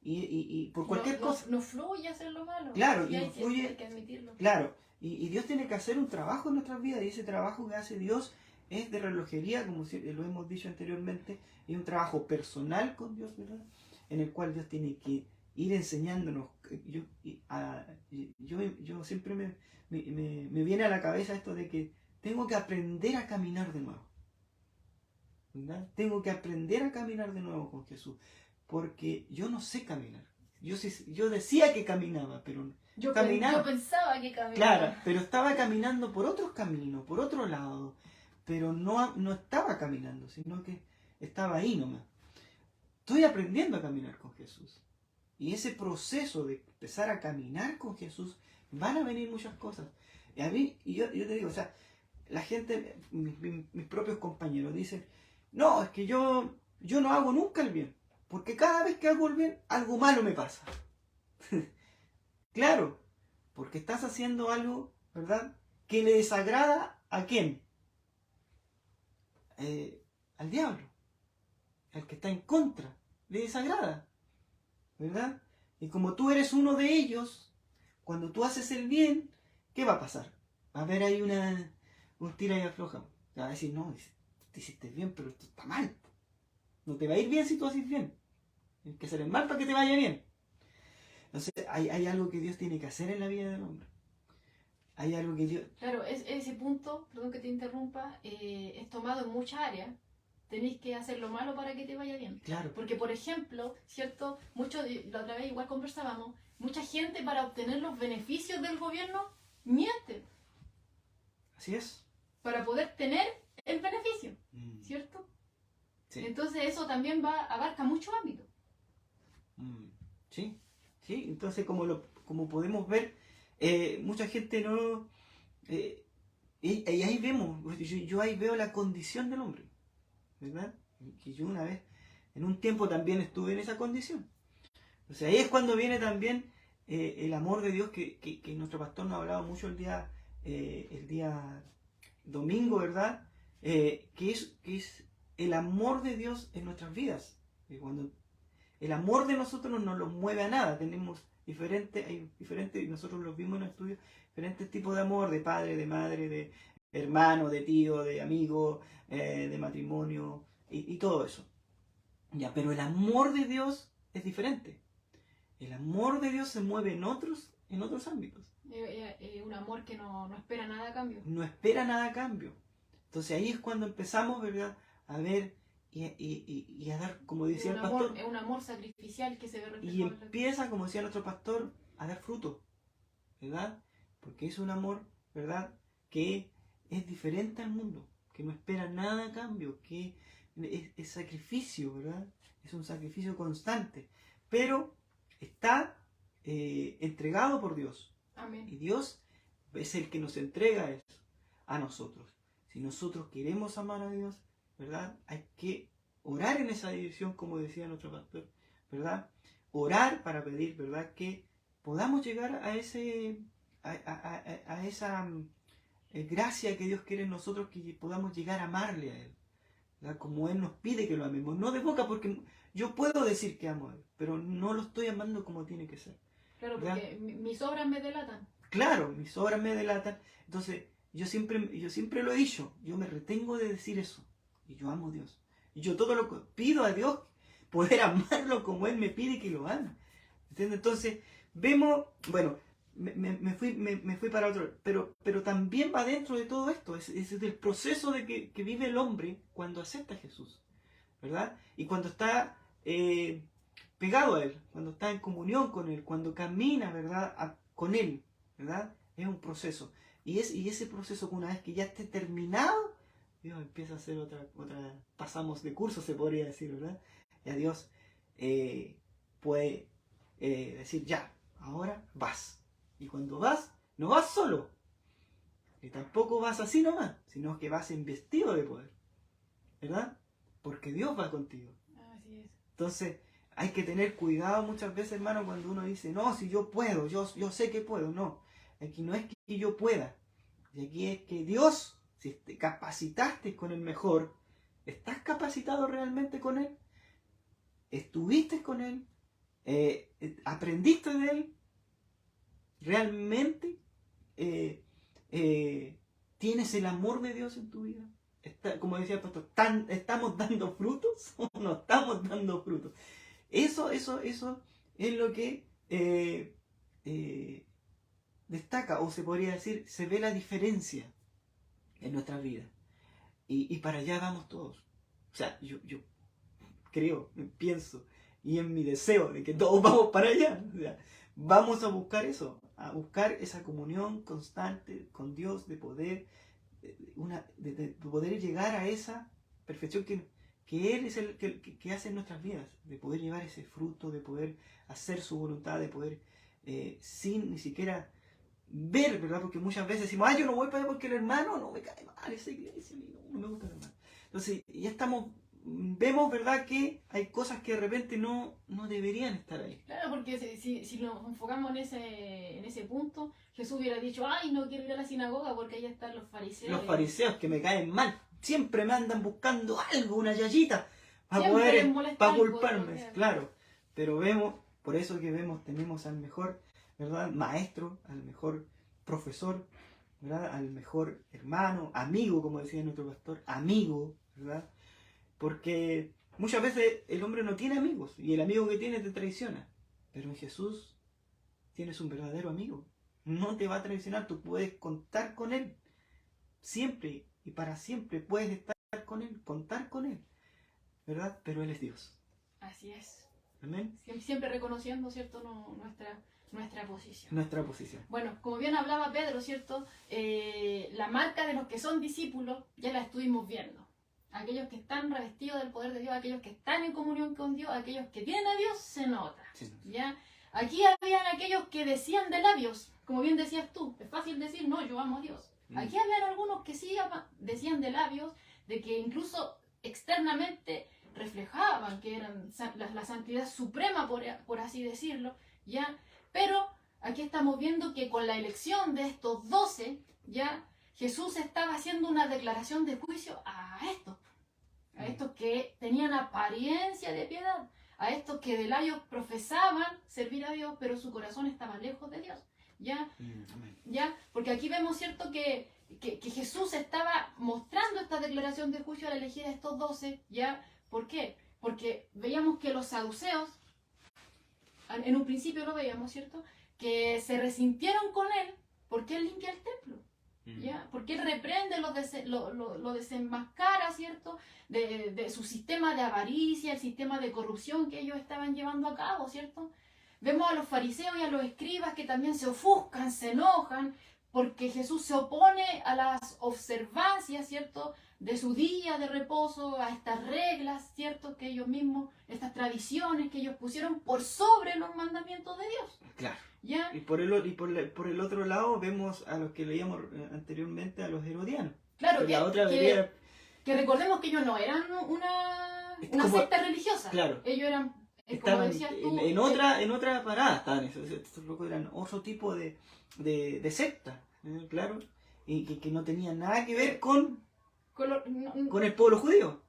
Y por cualquier cosa. No fluye hacer lo malo. Claro, y hay que admitirlo. Claro, y Dios tiene que hacer un trabajo en nuestras vidas, y ese trabajo que hace Dios es de relojería, como lo hemos dicho anteriormente, y un trabajo personal con Dios, ¿verdad? En el cual Dios tiene que ir enseñándonos. Yo siempre me viene a la cabeza esto de que tengo que aprender a caminar de nuevo, ¿verdad? Tengo que aprender a caminar de nuevo con Jesús, porque yo no sé caminar. Yo decía que caminaba, pero yo caminaba. Yo pensaba que caminaba. Claro, pero estaba caminando por otros caminos, por otro lado, pero no estaba caminando, sino que estaba ahí nomás. Estoy aprendiendo a caminar con Jesús. Y ese proceso de empezar a caminar con Jesús, van a venir muchas cosas. Y a mí, yo te digo, o sea, la gente, mis propios compañeros dicen, no, es que yo no hago nunca el bien, porque cada vez que hago el bien, algo malo me pasa. Claro, porque estás haciendo algo, ¿verdad?, que le desagrada ¿a quién? Al diablo, al que está en contra, le desagrada, ¿verdad? Y como tú eres uno de ellos, cuando tú haces el bien, ¿qué va a pasar? Va a haber ahí un tira y afloja. Te va a decir, no, te hiciste bien, pero esto está mal. No te va a ir bien si tú haces bien. Tienes que hacer el mal para que te vaya bien. Entonces hay algo que Dios tiene que hacer en la vida del hombre. Hay algo que Dios... Claro, ese punto, perdón que te interrumpa, es tomado en muchas áreas. Tenéis que hacer lo malo para que te vaya bien. Claro. Porque, por ejemplo, ¿cierto? La otra vez igual conversábamos, mucha gente para obtener los beneficios del gobierno miente. Así es. Para poder tener el beneficio, ¿cierto? Sí. Entonces eso también abarca muchos ámbitos. Sí, sí. Entonces como podemos ver, mucha gente no... y ahí vemos, yo ahí veo la condición del hombre, ¿verdad? Que yo una vez, en un tiempo también estuve en esa condición. O sea, ahí es cuando viene también el amor de Dios que nuestro pastor nos ha hablado mucho el día domingo, ¿verdad? Que es el amor de Dios en nuestras vidas. Cuando el amor de nosotros no nos mueve a nada, tenemos hay diferentes, y nosotros los vimos en el estudio, diferentes tipos de amor, de padre, de madre, de hermano, de tío, de amigo, de matrimonio, y todo eso. Ya, pero el amor de Dios es diferente. El amor de Dios se mueve en otros ámbitos. Un amor que no espera nada a cambio. No espera nada a cambio. Entonces ahí es cuando empezamos, ¿verdad?, a ver y a dar, como decía el pastor. Es un amor sacrificial que se ve reflejado. Y empieza, como decía nuestro pastor, a dar fruto, ¿verdad? Porque es un amor, ¿verdad?, que es diferente al mundo, que no espera nada a cambio, que es sacrificio, ¿verdad? Es un sacrificio constante, pero está entregado por Dios. Amén. Y Dios es el que nos entrega eso a nosotros. Si nosotros queremos amar a Dios, ¿verdad?, hay que orar en esa dirección, como decía nuestro pastor, ¿verdad? Orar para pedir, ¿verdad?, que podamos llegar a esa gracia que Dios quiere en nosotros, que podamos llegar a amarle a Él, ¿verdad?, como Él nos pide que lo amemos. No de boca, porque yo puedo decir que amo a Él, pero no lo estoy amando como tiene que ser. Claro, porque mis obras me delatan. Claro, mis obras me delatan. Entonces, yo siempre lo he dicho, yo me retengo de decir eso. Y yo amo a Dios. Y yo todo lo que pido a Dios, poder amarlo como Él me pide que lo ame. ¿Entiendes? Entonces, vemos, bueno, me fui para otro, pero también va dentro de todo esto, es el proceso de que vive el hombre cuando acepta a Jesús, ¿verdad? Y cuando está pegado a Él, cuando está en comunión con Él, cuando camina, ¿verdad?, con Él, ¿verdad? Es un proceso. Y ese proceso, una vez que ya esté terminado, Dios empieza a hacer pasamos de curso, se podría decir, ¿verdad? Ya Dios puede decir, ya, ahora vas. Y cuando vas, no vas solo. Y tampoco vas así nomás, sino que vas investido de poder. ¿Verdad? Porque Dios va contigo. Así es. Entonces, hay que tener cuidado muchas veces, hermano, cuando uno dice, no, si yo puedo, yo sé que puedo. No, aquí no es que yo pueda. Y aquí es que Dios, si te capacitaste con el mejor, ¿estás capacitado realmente con Él? ¿Estuviste con Él? ¿Aprendiste de Él? ¿Realmente tienes el amor de Dios en tu vida? Como decía el pastor, ¿estamos dando frutos o no estamos dando frutos? Eso es lo que destaca, o se podría decir, se ve la diferencia en nuestras vidas. Y para allá vamos todos. O sea, yo creo, pienso, y en mi deseo de que todos vamos para allá. O sea, vamos a buscar eso, a buscar esa comunión constante con Dios, de poder, de poder llegar a esa perfección que Él es el que hace en nuestras vidas, de poder llevar ese fruto, de poder hacer su voluntad, de poder, sin ni siquiera ver, ¿verdad? Porque muchas veces decimos, yo no voy para allá porque el hermano no me cae mal, esa iglesia, no me gusta el hermano. Entonces, ya vemos, ¿verdad?, que hay cosas que de repente no deberían estar ahí. Claro, porque si nos enfocamos en ese punto, Jesús hubiera dicho, no quiero ir a la sinagoga porque ahí están los fariseos. Los fariseos que me caen mal, siempre me andan buscando algo, una yayita, para culparme, claro. Pero vemos, por eso que tenemos al mejor, ¿verdad?, maestro, al mejor profesor, ¿verdad?, al mejor hermano, amigo, como decía nuestro pastor, amigo, ¿verdad? Porque muchas veces el hombre no tiene amigos y el amigo que tiene te traiciona. Pero en Jesús tienes un verdadero amigo. No te va a traicionar, tú puedes contar con Él. Siempre y para siempre puedes estar con Él, contar con Él. ¿Verdad? Pero Él es Dios. Así es. Amén. Siempre reconociendo, ¿cierto?, nuestra posición. Nuestra posición. Bueno, como bien hablaba Pedro, ¿cierto?, la marca de los que son discípulos ya la estuvimos viendo. Aquellos que están revestidos del poder de Dios, aquellos que están en comunión con Dios, aquellos que tienen a Dios, se nota. Sí. ¿Ya? Aquí habían aquellos que decían de labios, como bien decías tú, es fácil decir, no, yo amo a Dios. Aquí habían algunos que sí decían de labios, de que incluso externamente reflejaban que eran la santidad suprema, por así decirlo, ¿ya? Pero aquí estamos viendo que con la elección de estos 12, ¿ya?, Jesús estaba haciendo una declaración de juicio a estos que tenían apariencia de piedad, a estos que de labios profesaban servir a Dios, pero su corazón estaba lejos de Dios. ¿Ya? ¿Ya? Porque aquí vemos, ¿cierto?, que Jesús estaba mostrando esta declaración de juicio al elegir a estos 12, ¿ya? ¿Por qué? Porque veíamos que los saduceos, en un principio lo veíamos, ¿cierto?, que se resintieron con él porque él limpia el templo. ¿Ya? Porque él reprende, lo desenmascara, ¿cierto?, de su sistema de avaricia, el sistema de corrupción que ellos estaban llevando a cabo, ¿cierto? Vemos a los fariseos y a los escribas que también se ofuscan, se enojan, porque Jesús se opone a las observancias, ¿cierto?, de su día de reposo, a estas reglas, ¿cierto?, que ellos mismos, estas tradiciones que ellos pusieron por sobre los mandamientos de Dios. Claro. ¿Ya? Y por el otro lado vemos a los que leíamos anteriormente, a los herodianos. Claro, que recordemos que ellos no eran una secta religiosa. Claro. Ellos eran, como decías tú, en otra parada estaban estos locos eran otro tipo de secta, claro, y que no tenían nada que ver con el pueblo judío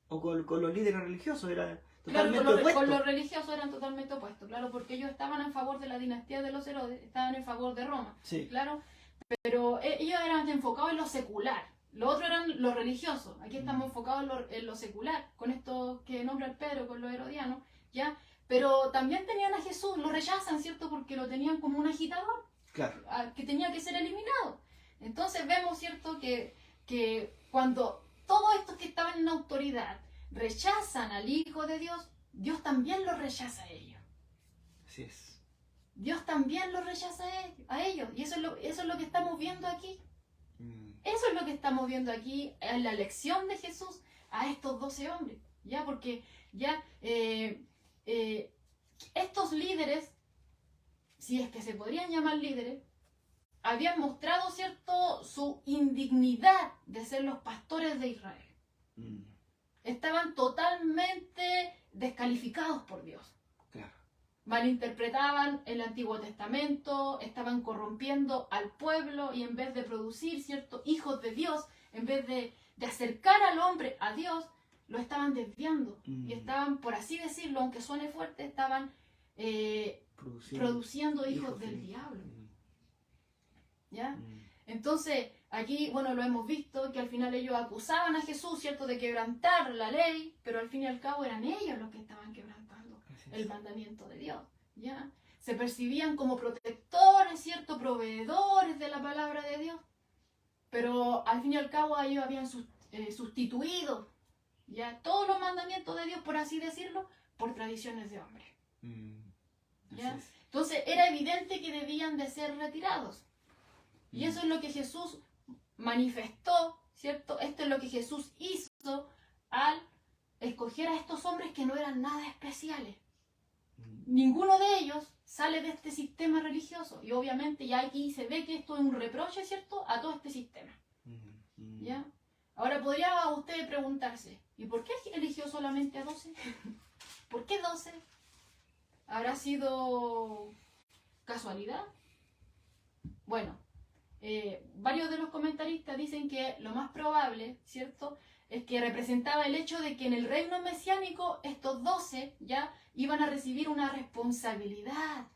o con los líderes religiosos. Era totalmente opuesto. Con los religiosos eran totalmente opuestos, claro, porque ellos estaban en favor de la dinastía de los Herodes, estaban en favor de Roma, sí, claro, pero ellos eran enfocados en lo secular. Los otros eran los religiosos. Aquí estamos enfocados en lo secular, con esto que nombra el Pedro, con los herodianos, ¿ya? Pero también tenían a Jesús, lo rechazan, ¿cierto?, porque lo tenían como un agitador, claro, que tenía que ser eliminado. Entonces vemos, ¿cierto?, que cuando todos estos que estaban en autoridad rechazan al Hijo de Dios, Dios también los rechaza a ellos. Así es. Dios también los rechaza a ellos. Y eso es lo que estamos viendo aquí. Eso es lo que estamos viendo aquí en la elección de Jesús a estos 12 hombres, ¿ya? Porque ya estos líderes, si es que se podrían llamar líderes, habían mostrado, ¿cierto?, su indignidad de ser los pastores de Israel. Estaban totalmente descalificados por Dios. Claro. Malinterpretaban el Antiguo Testamento, estaban corrompiendo al pueblo y en vez de producir, ¿cierto?, hijos de Dios, en vez de acercar al hombre a Dios, lo estaban desviando. Y estaban, por así decirlo, aunque suene fuerte, estaban produciendo hijos del diablo. ¿Ya? Entonces, aquí, bueno, lo hemos visto, que al final ellos acusaban a Jesús, ¿cierto?, de quebrantar la ley, pero al fin y al cabo eran ellos los que estaban quebrantando el mandamiento de Dios, ¿ya? Se percibían como protectores, ¿cierto?, proveedores de la palabra de Dios, pero al fin y al cabo ellos habían sustituido, ¿ya?, todos los mandamientos de Dios, por así decirlo, por tradiciones de hombres. ¿Ya? Entonces era evidente que debían de ser retirados. Y eso es lo que Jesús manifestó, ¿cierto? Esto es lo que Jesús hizo al escoger a estos hombres que no eran nada especiales. Ninguno de ellos sale de este sistema religioso. Y obviamente ya aquí se ve que esto es un reproche, ¿cierto?, a todo este sistema. ¿Ya? Ahora podría usted preguntarse, ¿y por qué eligió solamente a 12? ¿Por qué 12? ¿Habrá sido casualidad? Bueno, varios de los comentaristas dicen que lo más probable, ¿cierto?, es que representaba el hecho de que en el reino mesiánico estos 12 ya iban a recibir una responsabilidad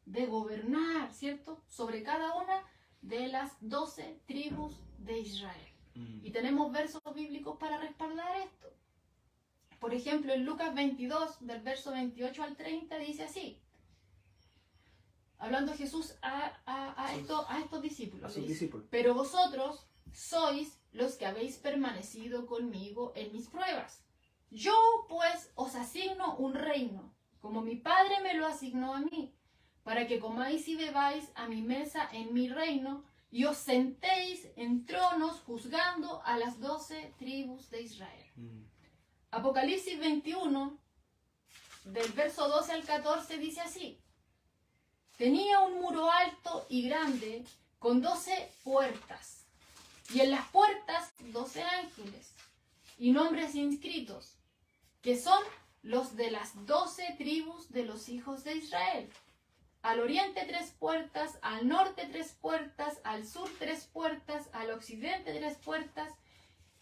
de gobernar, ¿cierto?, sobre cada una de las 12 tribus de Israel. Y tenemos versos bíblicos para respaldar esto. Por ejemplo, en Lucas 22, del verso 28 al 30, dice así, hablando Jesús a estos discípulos, pero vosotros sois los que habéis permanecido conmigo en mis pruebas. Yo pues os asigno un reino, como mi Padre me lo asignó a mí, para que comáis y bebáis a mi mesa en mi reino, y os sentéis en tronos juzgando a las 12 tribus de Israel. Apocalipsis 21, del verso 12 al 14, dice así, tenía un muro alto y grande, con 12 puertas, y en las puertas 12 ángeles, y nombres inscritos, que son los de las 12 tribus de los hijos de Israel. Al oriente 3 puertas, al norte 3 puertas, al sur 3 puertas, al occidente 3 puertas,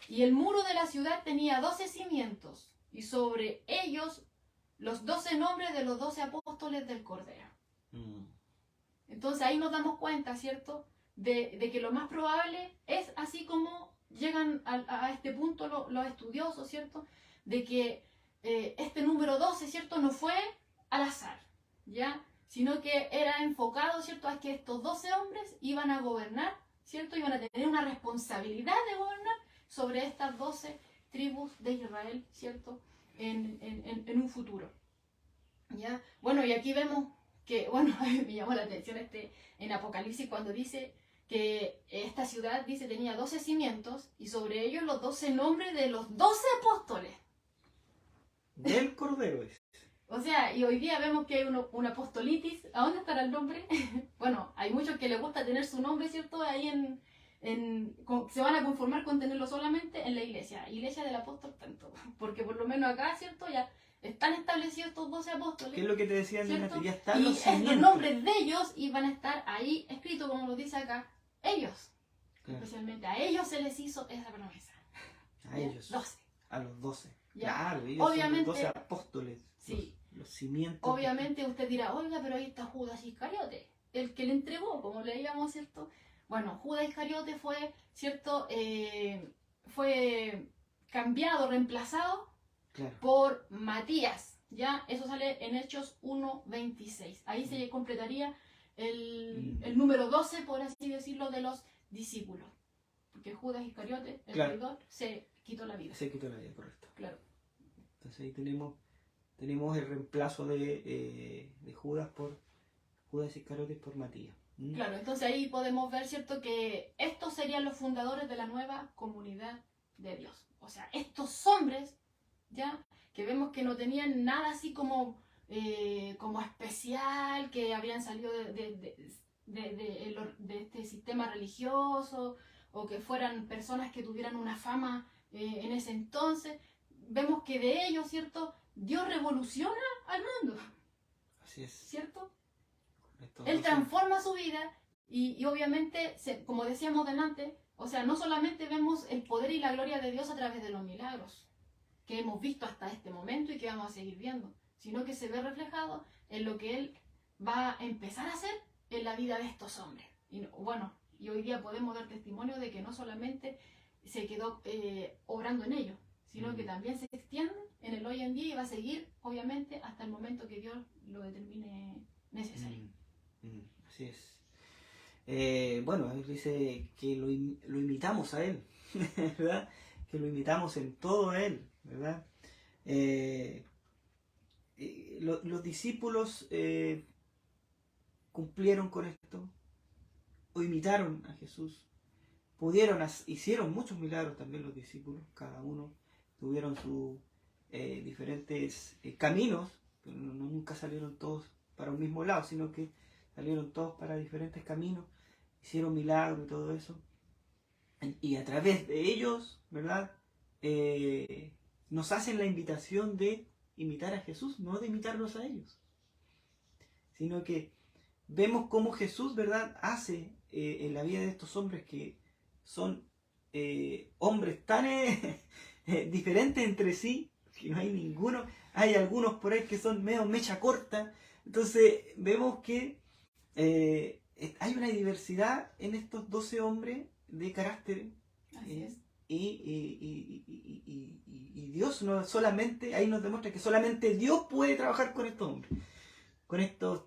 y el muro de la ciudad tenía 12 cimientos, y sobre ellos los 12 nombres de los 12 apóstoles del Cordero. Entonces ahí nos damos cuenta, ¿cierto?, de que lo más probable es así como llegan a este punto los estudiosos, ¿cierto?, de que este número 12, ¿cierto?, no fue al azar, ¿ya?, sino que era enfocado, ¿cierto?, a que estos 12 hombres iban a gobernar, ¿cierto?, iban a tener una responsabilidad de gobernar sobre estas 12 tribus de Israel, ¿cierto?, en un futuro, ¿ya? Bueno, y aquí vemos que, bueno, me llamó la atención en Apocalipsis cuando dice que esta ciudad, dice, tenía 12 cimientos y sobre ellos los 12 nombres de los 12 apóstoles. Del Cordero es. O sea, y hoy día vemos que hay una apostolitis. ¿A dónde estará el nombre? Bueno, hay muchos que les gusta tener su nombre, ¿cierto? Ahí se van a conformar con tenerlo solamente en la iglesia del apóstol tanto. Porque por lo menos acá, ¿cierto? Ya están establecidos estos 12 apóstoles. ¿Qué es lo que te decían de ¿cierto? ya están y los cimientos. Los nombres de ellos iban a estar ahí escritos, como lo dice acá, ellos. Claro. Especialmente a ellos se les hizo esa promesa. A ellos. 12. A los 12. ¿Ya? Claro, ellos obviamente, son los 12 apóstoles. Sí. Los cimientos. Obviamente usted dirá, oiga, pero ahí está Judas Iscariote, el que le entregó, como leíamos, ¿cierto? Bueno, Judas Iscariote fue, ¿cierto? Fue cambiado, reemplazado, claro, por Matías, ¿ya? Eso sale en Hechos 1:26. Ahí se completaría el número 12, por así decirlo, de los discípulos. Porque Judas Iscariote, el traidor, se quitó la vida. Se quitó la vida, correcto. Claro. Entonces ahí tenemos el reemplazo de Judas Iscariote por Matías. Claro, entonces ahí podemos ver, ¿cierto?, que estos serían los fundadores de la nueva comunidad de Dios. O sea, estos hombres, ¿ya?, que vemos que no tenían nada así como especial, que habían salido de este sistema religioso, o que fueran personas que tuvieran una fama en ese entonces. Vemos que de ellos, ¿cierto?, Dios revoluciona al mundo. Así es. ¿Cierto? Él transforma su vida y obviamente, como decíamos delante, o sea, no solamente vemos el poder y la gloria de Dios a través de los milagros que hemos visto hasta este momento y que vamos a seguir viendo, sino que se ve reflejado en lo que Él va a empezar a hacer en la vida de estos hombres. Y bueno, y hoy día podemos dar testimonio de que no solamente se quedó obrando en ellos, sino que también se extiende en el hoy en día y va a seguir, obviamente, hasta el momento que Dios lo determine necesario. Así es. Bueno, él dice que lo imitamos a Él, ¿verdad? Que lo imitamos en todo a Él, ¿verdad? Los discípulos cumplieron con esto, o imitaron a Jesús, hicieron muchos milagros también los discípulos, cada uno tuvieron sus diferentes caminos, pero nunca salieron todos para un mismo lado, sino que salieron todos para diferentes caminos, hicieron milagros y todo eso, y a través de ellos, ¿verdad? Nos hacen la invitación de imitar a Jesús, no de imitarlos a ellos, sino que vemos cómo Jesús, ¿verdad?, hace en la vida de estos hombres que son hombres tan diferentes entre sí, que no hay ninguno, hay algunos por ahí que son medio mecha corta. Entonces vemos que hay una diversidad en estos 12 hombres de carácter. Así es. Y Dios no solamente, ahí nos demuestra que solamente Dios puede trabajar con estos hombres, con estos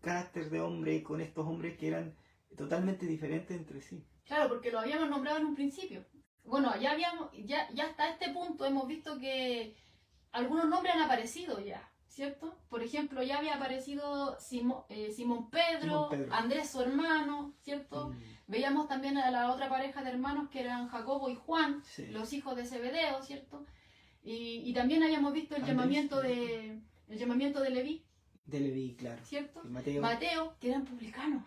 caracteres de hombre, con estos hombres que eran totalmente diferentes entre sí. Claro, porque lo habíamos nombrado en un principio. Bueno, ya hasta este punto hemos visto que algunos nombres han aparecido ya, ¿cierto? Por ejemplo, ya había aparecido Simón Pedro, Andrés su hermano, ¿cierto? Veíamos también a la otra pareja de hermanos que eran Jacobo y Juan, sí, los hijos de Zebedeo, ¿cierto? Y también habíamos visto el llamamiento de Leví. De Leví, claro. ¿Cierto? Mateo, que eran publicanos.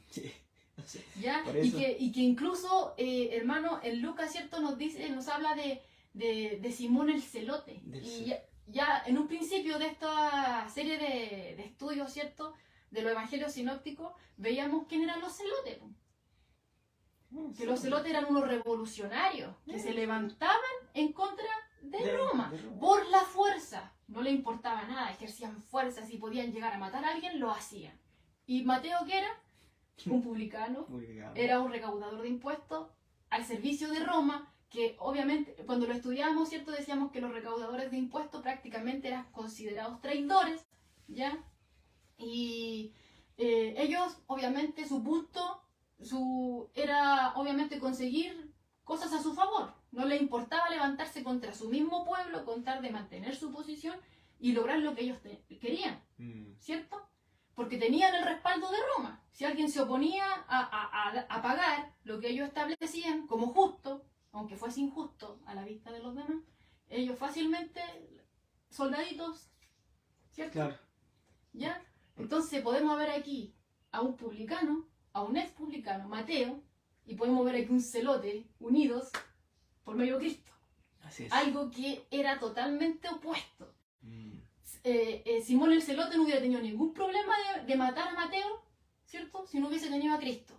Sí. Sí, ¿ya? Y que incluso, hermano, en Lucas, ¿cierto?, nos habla de Simón el Celote. Y ya en un principio de esta serie de estudios, ¿cierto?, de los evangelios sinópticos, veíamos quién eran los celotes. Que los celotes eran unos revolucionarios que se levantaban en contra de Roma por la fuerza. No le importaba nada, ejercían fuerza, si podían llegar a matar a alguien, lo hacían. ¿Y Mateo qué era? Un publicano, era un recaudador de impuestos al servicio de Roma, que obviamente cuando lo estudiábamos, ¿cierto?, decíamos que los recaudadores de impuestos prácticamente eran considerados traidores, ¿ya? Y ellos, obviamente, su punto era obviamente conseguir cosas a su favor. No les importaba levantarse contra su mismo pueblo con tal de mantener su posición y lograr lo que ellos querían, ¿cierto? Porque tenían el respaldo de Roma. Si alguien se oponía a pagar lo que ellos establecían como justo, aunque fuese injusto a la vista de los demás, ellos fácilmente, soldaditos, ¿cierto? Claro. ¿Ya? Entonces podemos ver aquí a un publicano, a un ex publicano, Mateo, y podemos ver aquí un celote unidos por medio de Cristo. Así es. Algo que era totalmente opuesto. Simón el Celote no hubiera tenido ningún problema de matar a Mateo, ¿cierto?, si no hubiese tenido a Cristo.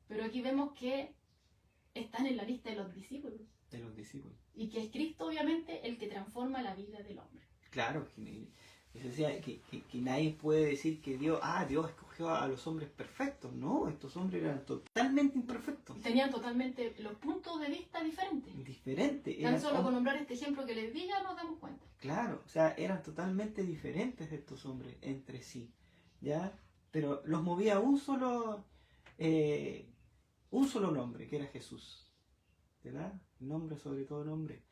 Pero aquí vemos que están en la lista de los discípulos. De los discípulos. Y que es Cristo, obviamente, el que transforma la vida del hombre. Claro, decía que nadie puede decir que Dios escogió a los hombres perfectos. No, estos hombres eran totalmente imperfectos. Tenían totalmente los puntos de vista diferentes. Diferentes. Tan solo con nombrar este ejemplo que les di ya nos damos cuenta. Claro, o sea, eran totalmente diferentes de estos hombres entre sí, ¿ya? Pero los movía un solo nombre, que era Jesús, ¿verdad? Nombre sobre todo nombre.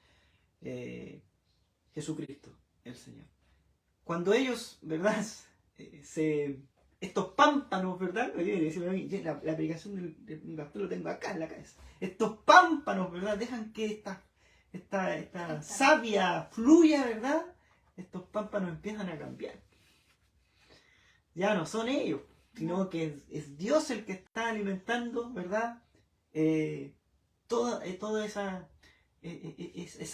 Jesucristo, el Señor. Cuando ellos, ¿verdad? Estos pámpanos, ¿verdad? La aplicación del pastor lo tengo acá en la cabeza. Estos pámpanos, ¿verdad? Dejan que esta savia fluya, ¿verdad? Estos pámpanos empiezan a cambiar. Ya no son ellos, sino que es Dios el que está alimentando, ¿verdad? Toda esa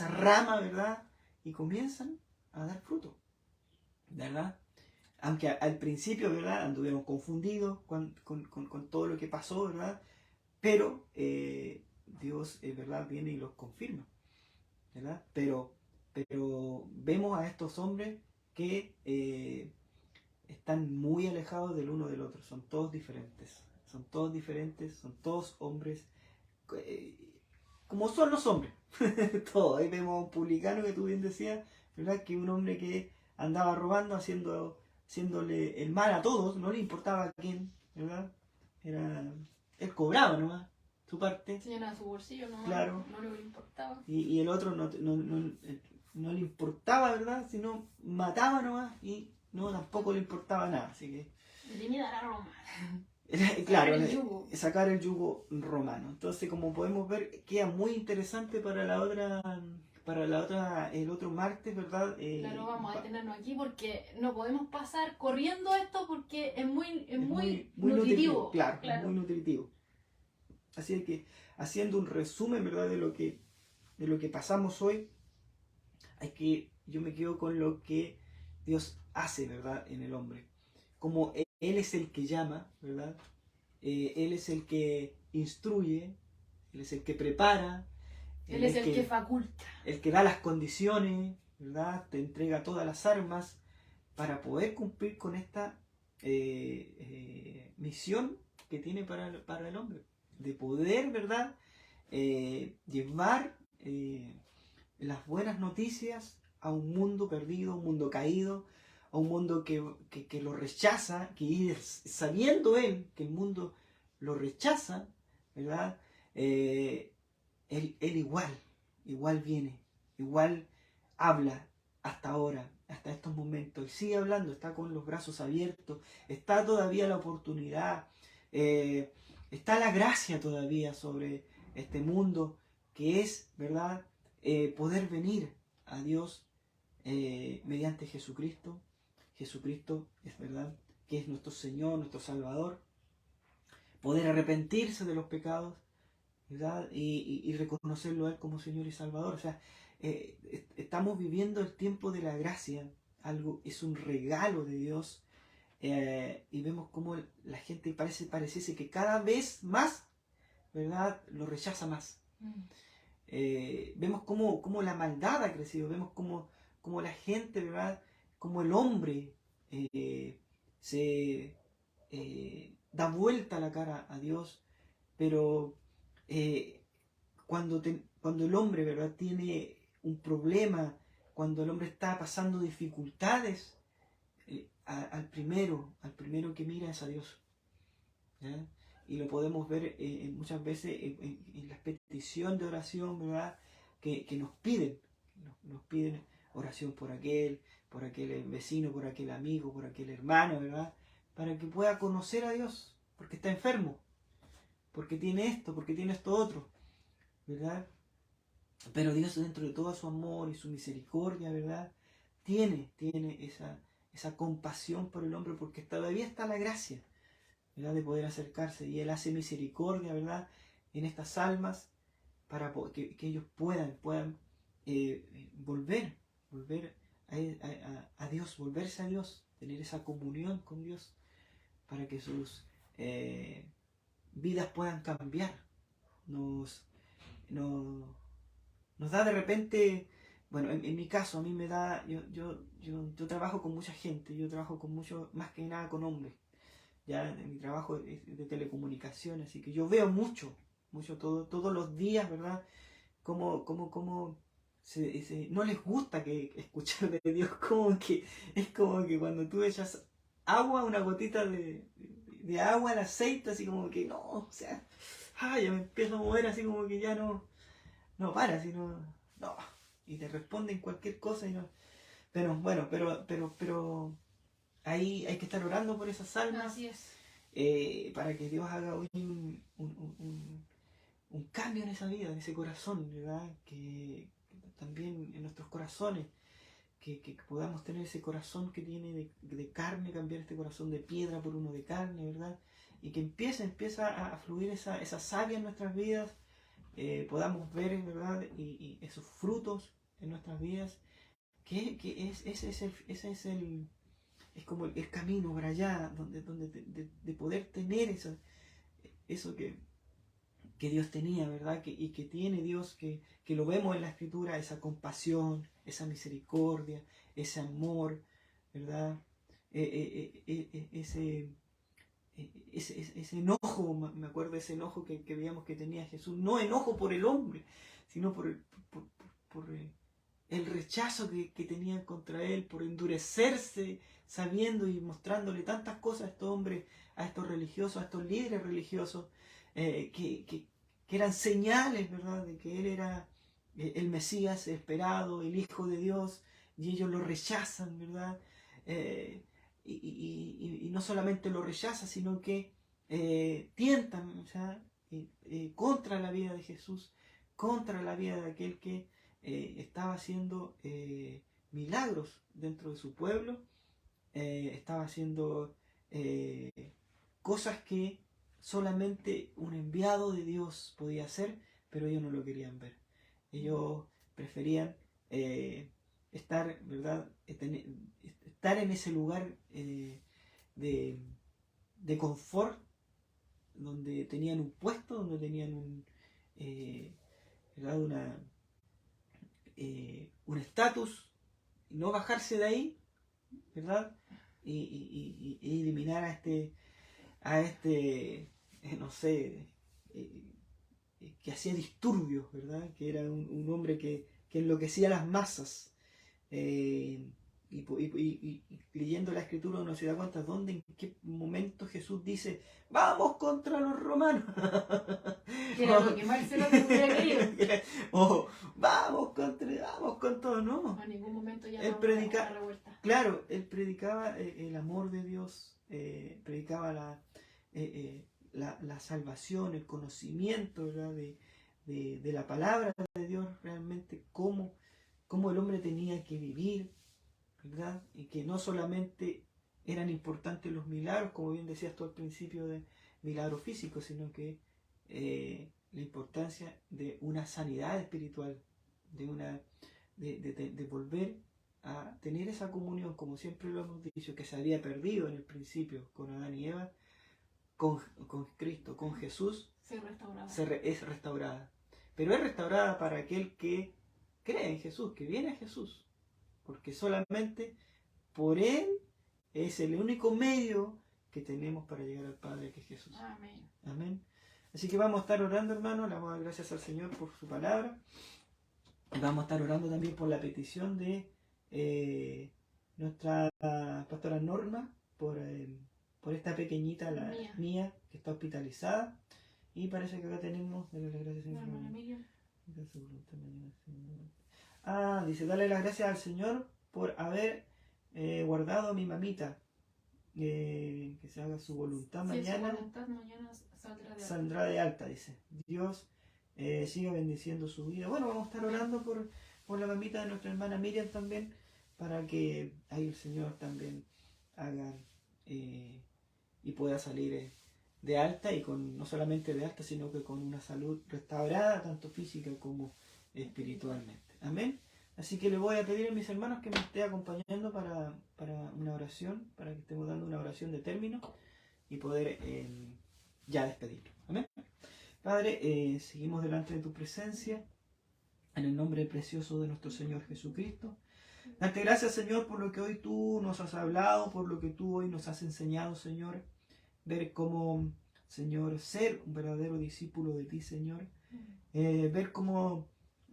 rama, ¿verdad? Y comienzan a dar fruto, ¿verdad? Aunque al principio, ¿verdad? Anduvieron confundidos con todo lo que pasó, ¿verdad? Pero Dios, ¿verdad? Viene y los confirma, ¿verdad? Pero vemos a estos hombres que están muy alejados del uno del otro. Son todos diferentes. Son todos hombres como son los hombres. Todos. Ahí vemos a un publicano que tú bien decías, ¿verdad? Que un hombre que andaba robando, haciéndole el mal a todos, no le importaba a quién, ¿verdad? Él cobraba nomás su parte. Se llenaba su bolsillo, no, claro. No le importaba. Y el otro no le importaba, ¿verdad? Sino mataba nomás y no, tampoco le importaba nada. Así que... Venía a Roma. Claro, sacar el yugo romano. Entonces, como podemos ver, queda muy interesante para el otro martes, ¿verdad? Claro, vamos a detenernos aquí porque no podemos pasar corriendo esto porque es muy nutritivo. Claro, es muy nutritivo. Así que, haciendo un resumen, ¿verdad? De lo que pasamos hoy, yo me quedo con lo que Dios hace, ¿verdad? En el hombre. Como Él es el que llama, ¿verdad? Él es el que instruye, Él es el que prepara, Él es el que faculta. El que da las condiciones, ¿verdad? Te entrega todas las armas para poder cumplir con esta misión que tiene para el hombre. De poder, ¿verdad? Llevar las buenas noticias a un mundo perdido, un mundo caído, a un mundo que lo rechaza, que sabiendo él que el mundo lo rechaza, ¿verdad? Él igual viene, igual habla hasta ahora, hasta estos momentos, y sigue hablando, está con los brazos abiertos, está todavía la oportunidad, está la gracia todavía sobre este mundo, que es, ¿verdad? Poder venir a Dios mediante Jesucristo. Jesucristo es verdad que es nuestro Señor, nuestro Salvador, poder arrepentirse de los pecados, ¿verdad? Y reconocerlo a Él como Señor y Salvador. O sea, estamos viviendo el tiempo de la gracia, es un regalo de Dios, y vemos cómo la gente pareciese que cada vez más, ¿verdad? Lo rechaza más. Vemos cómo la maldad ha crecido, vemos cómo la gente, ¿verdad? Como el hombre se da vuelta la cara a Dios, pero cuando el hombre, ¿verdad? Tiene un problema, cuando el hombre está pasando dificultades, al primero que mira es a Dios, ¿ya? Y lo podemos ver muchas veces en la petición de oración, ¿verdad? Que nos piden oración por aquel vecino, por aquel amigo, por aquel hermano, ¿verdad? Para que pueda conocer a Dios, porque está enfermo, porque tiene esto otro, ¿verdad? Pero Dios, dentro de todo su amor y su misericordia, ¿verdad? Tiene esa compasión por el hombre, porque todavía está la gracia, ¿verdad? De poder acercarse, y Él hace misericordia, ¿verdad? En estas almas, para que ellos puedan volver a Dios, volverse a Dios, tener esa comunión con Dios, para que sus vidas puedan cambiar. Nos da de repente, bueno, en mi caso, a mí me da, yo trabajo con mucha gente, yo trabajo con más que nada con hombres, ya mi trabajo es de telecomunicaciones, así que yo veo mucho todos los días, ¿verdad? Como no les gusta que escuchar de Dios, es como que cuando tú echas agua, una gotita de agua al aceite, así como que no, o sea, ya me empiezo a mover así como que ya no para, sino no, y te responden cualquier cosa y no, pero bueno, pero ahí hay que estar orando por esas almas. Así es. Para que Dios haga hoy un cambio en esa vida, en ese corazón, ¿verdad? Que también en nuestros corazones, que podamos tener ese corazón que tiene de carne, cambiar este corazón de piedra por uno de carne, ¿verdad? Y que empieza a fluir esa savia en nuestras vidas, podamos ver, ¿verdad? Y esos frutos en nuestras vidas, ese es como el camino para allá, de poder tener eso que Dios tenía, ¿verdad? Y que tiene Dios, que lo vemos en la Escritura, esa compasión, esa misericordia, ese amor, ¿verdad? Ese enojo, me acuerdo de ese enojo que veíamos que tenía Jesús, no enojo por el hombre, sino por el rechazo que tenían contra él, por endurecerse, sabiendo y mostrándole tantas cosas a estos hombres, a estos religiosos, a estos líderes religiosos, que eran señales, ¿verdad?, de que él era el Mesías esperado, el Hijo de Dios, y ellos lo rechazan, ¿verdad? Y no solamente lo rechazan, sino que tientan, o sea, contra la vida de Jesús, contra la vida de aquel que estaba haciendo milagros dentro de su pueblo, estaba haciendo cosas que solamente un enviado de Dios podía hacer, pero ellos no lo querían ver. Ellos preferían estar, ¿verdad?, estar en ese lugar de confort, donde tenían un puesto, donde tenían ¿verdad?, un estatus, y no bajarse de ahí, ¿verdad? Y eliminar a este no sé, que hacía disturbios, ¿verdad? Que era un hombre que enloquecía a las masas. Y leyendo la Escritura uno se da cuenta dónde, en qué momento Jesús dice: ¡vamos contra los romanos! Que era lo que Marcelo te hubiera querido. O vamos con todo, no. En ningún momento ya Él una revuelta. Claro, él predicaba el amor de Dios, predicaba la salvación, el conocimiento, ¿verdad?, de la palabra de Dios, realmente cómo el hombre tenía que vivir, ¿verdad? Y que no solamente eran importantes los milagros, como bien decías tú al principio, de milagros físicos, sino que la importancia de una sanidad espiritual, de volver a tener esa comunión, como siempre lo hemos dicho, que se había perdido en el principio con Adán y Eva, con Cristo, con Jesús, es restaurada. Pero es restaurada para aquel que cree en Jesús, que viene a Jesús, porque solamente por Él es el único medio que tenemos para llegar al Padre, que es Jesús. Amén. Amén. Así que vamos a estar orando, hermanos, le vamos a dar gracias al Señor por su palabra. Y vamos a estar orando también por la petición de nuestra pastora Norma, por esta pequeñita, la Mía, que está hospitalizada. Y parece que acá tenemos, dale las gracias, Señor. Dice: dale las gracias al Señor por haber guardado a mi mamita, que se haga su voluntad, sí, mañana. Su voluntad mañana saldrá de alta, dice. Dios siga bendiciendo su vida. Bueno, vamos a estar orando por la mamita de nuestra hermana Miriam también, para que ahí el Señor también haga y pueda salir de alta, y no solamente de alta, sino que con una salud restaurada, tanto física como espiritualmente. Amén. Así que le voy a pedir a mis hermanos que me esté acompañando para una oración, para que estemos dando una oración de término y poder ya despedirlo. Amén. Padre, seguimos delante de tu presencia, en el nombre precioso de nuestro Señor Jesucristo. Darte gracias, Señor, por lo que hoy tú nos has hablado, por lo que tú hoy nos has enseñado, Señor. Ver cómo, Señor, ser un verdadero discípulo de ti, Señor. Ver cómo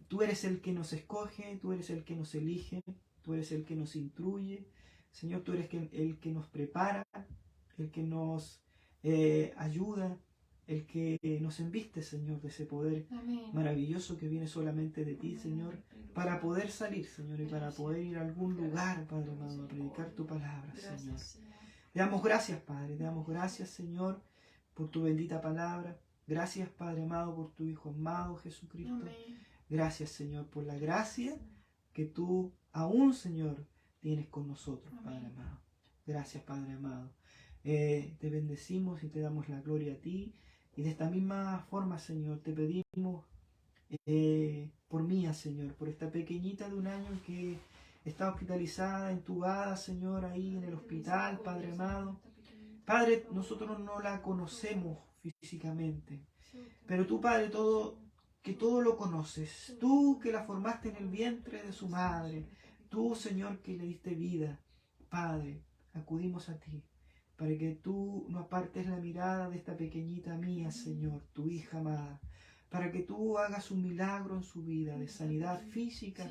tú eres el que nos escoge, tú eres el que nos elige, tú eres el que nos instruye. Señor, tú eres el que nos prepara, el que nos ayuda, el que nos enviste, Señor, de ese poder maravilloso que viene solamente de ti, Señor, para poder salir, Señor, y para poder ir a algún lugar, Padre amado, a predicar tu palabra, Señor. Te damos gracias, Padre, te damos gracias, Señor, por tu bendita palabra. Gracias, Padre amado, por tu Hijo amado, Jesucristo. Gracias, Señor, por la gracia que tú aún, Señor, tienes con nosotros, Padre amado. Gracias, Padre amado. Te bendecimos y te damos la gloria a ti. Y de esta misma forma, Señor, te pedimos por Mía, Señor, por esta pequeñita de 1 año que está hospitalizada, entubada, Señor, ahí en el hospital, Padre amado. Padre, nosotros no la conocemos físicamente, pero tú, Padre, que todo lo conoces. Tú que la formaste en el vientre de su madre. Tú, Señor, que le diste vida. Padre, acudimos a ti para que tú no apartes la mirada de esta pequeñita Mía, Señor, tu hija amada, para que tú hagas un milagro en su vida de sanidad física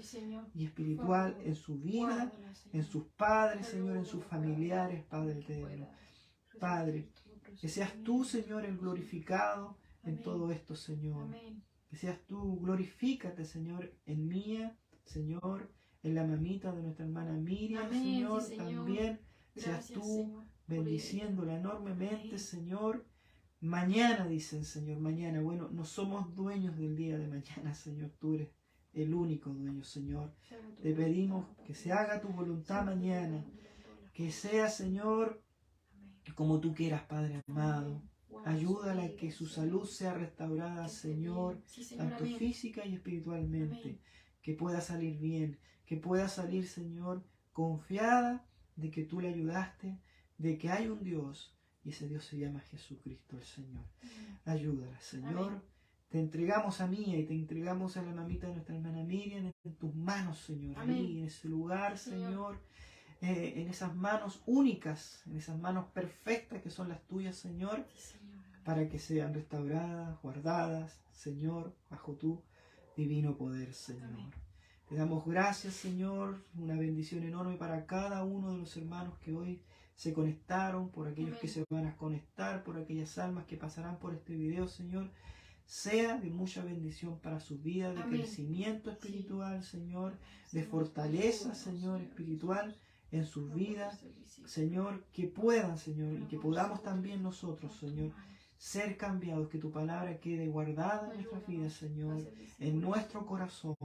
y espiritual en su vida, en sus padres, Señor, en sus familiares, Padre eterno. Padre, que seas tú, Señor, el glorificado en todo esto, Señor. Que seas tú, glorifícate, Señor, en Mía, Señor, en la mamita de nuestra hermana Miriam, Señor, también. Seas tú bendiciéndola enormemente, Señor. Mañana, dicen, Señor, mañana. Bueno, no somos dueños del día de mañana, Señor. Tú eres el único dueño, Señor. Te pedimos que se haga tu voluntad mañana. Que sea, Señor, como tú quieras, Padre amado. Ayúdala a que su salud sea restaurada, Señor, tanto física y espiritualmente. Que pueda salir bien, que pueda salir, Señor, confiada de que tú le ayudaste, de que hay un Dios, y ese Dios se llama Jesucristo el Señor. Ayúdala, Señor. Te entregamos a Mía y te entregamos a la mamita de nuestra hermana Miriam en tus manos, Señor. Ahí, en ese lugar, Señor. En esas manos únicas, en esas manos perfectas que son las tuyas, Señor, para que sean restauradas, guardadas, Señor, bajo tu divino poder, Señor. Amén. Te damos gracias, Señor, una bendición enorme para cada uno de los hermanos que hoy se conectaron, por aquellos que se van a conectar, por aquellas almas que pasarán por este video, Señor. Sea de mucha bendición para su vida, de crecimiento espiritual, Señor, de fortaleza, Señor, espiritual en sus vidas, Señor, que puedan, Señor, y que podamos también nosotros, Señor, ser cambiados, que tu palabra quede guardada en nuestras vidas, Señor, en nuestro corazón,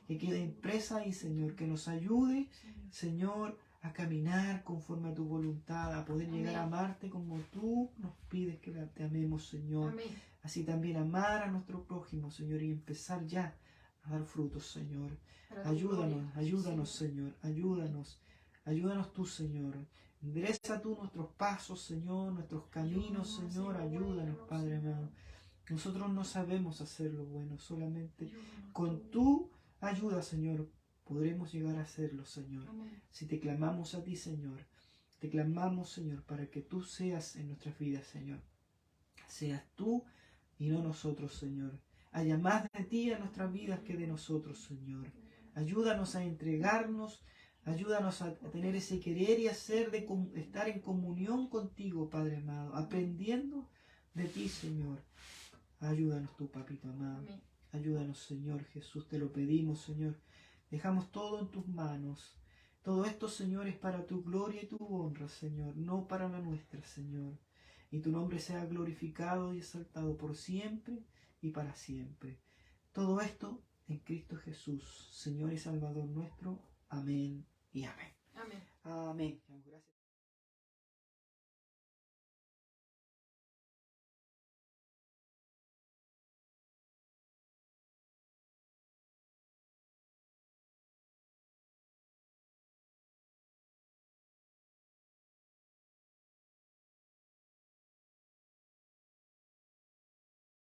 que quede impresa ahí, Señor, que nos ayude, Señor, a caminar conforme a tu voluntad, a poder llegar a amarte como tú nos pides que te amemos, Señor. Amén. Así también amar a nuestro prójimo, Señor, y empezar ya a dar frutos, Señor. Ayúdanos, Señor, ayúdanos. Ayúdanos tú, Señor. Endereza tú nuestros pasos, Señor, nuestros caminos, Señor. Ayúdanos, Padre amado. Nosotros no sabemos hacer lo bueno, solamente con tu ayuda, Señor, podremos llegar a hacerlo, Señor. Si te clamamos a ti, Señor, te clamamos, Señor, para que tú seas en nuestras vidas, Señor. Seas tú y no nosotros, Señor. Haya más de ti en nuestras vidas que de nosotros, Señor. Ayúdanos a entregarnos. Ayúdanos a tener ese querer y hacer de estar en comunión contigo, Padre amado, aprendiendo de ti, Señor. Ayúdanos tú, Papito amado. Amén. Ayúdanos, Señor Jesús, te lo pedimos, Señor. Dejamos todo en tus manos. Todo esto, Señor, es para tu gloria y tu honra, Señor, no para la nuestra, Señor. Y tu nombre sea glorificado y exaltado por siempre y para siempre. Todo esto en Cristo Jesús, Señor y Salvador nuestro. Amén. Y amén. Amén. Amén. Gracias.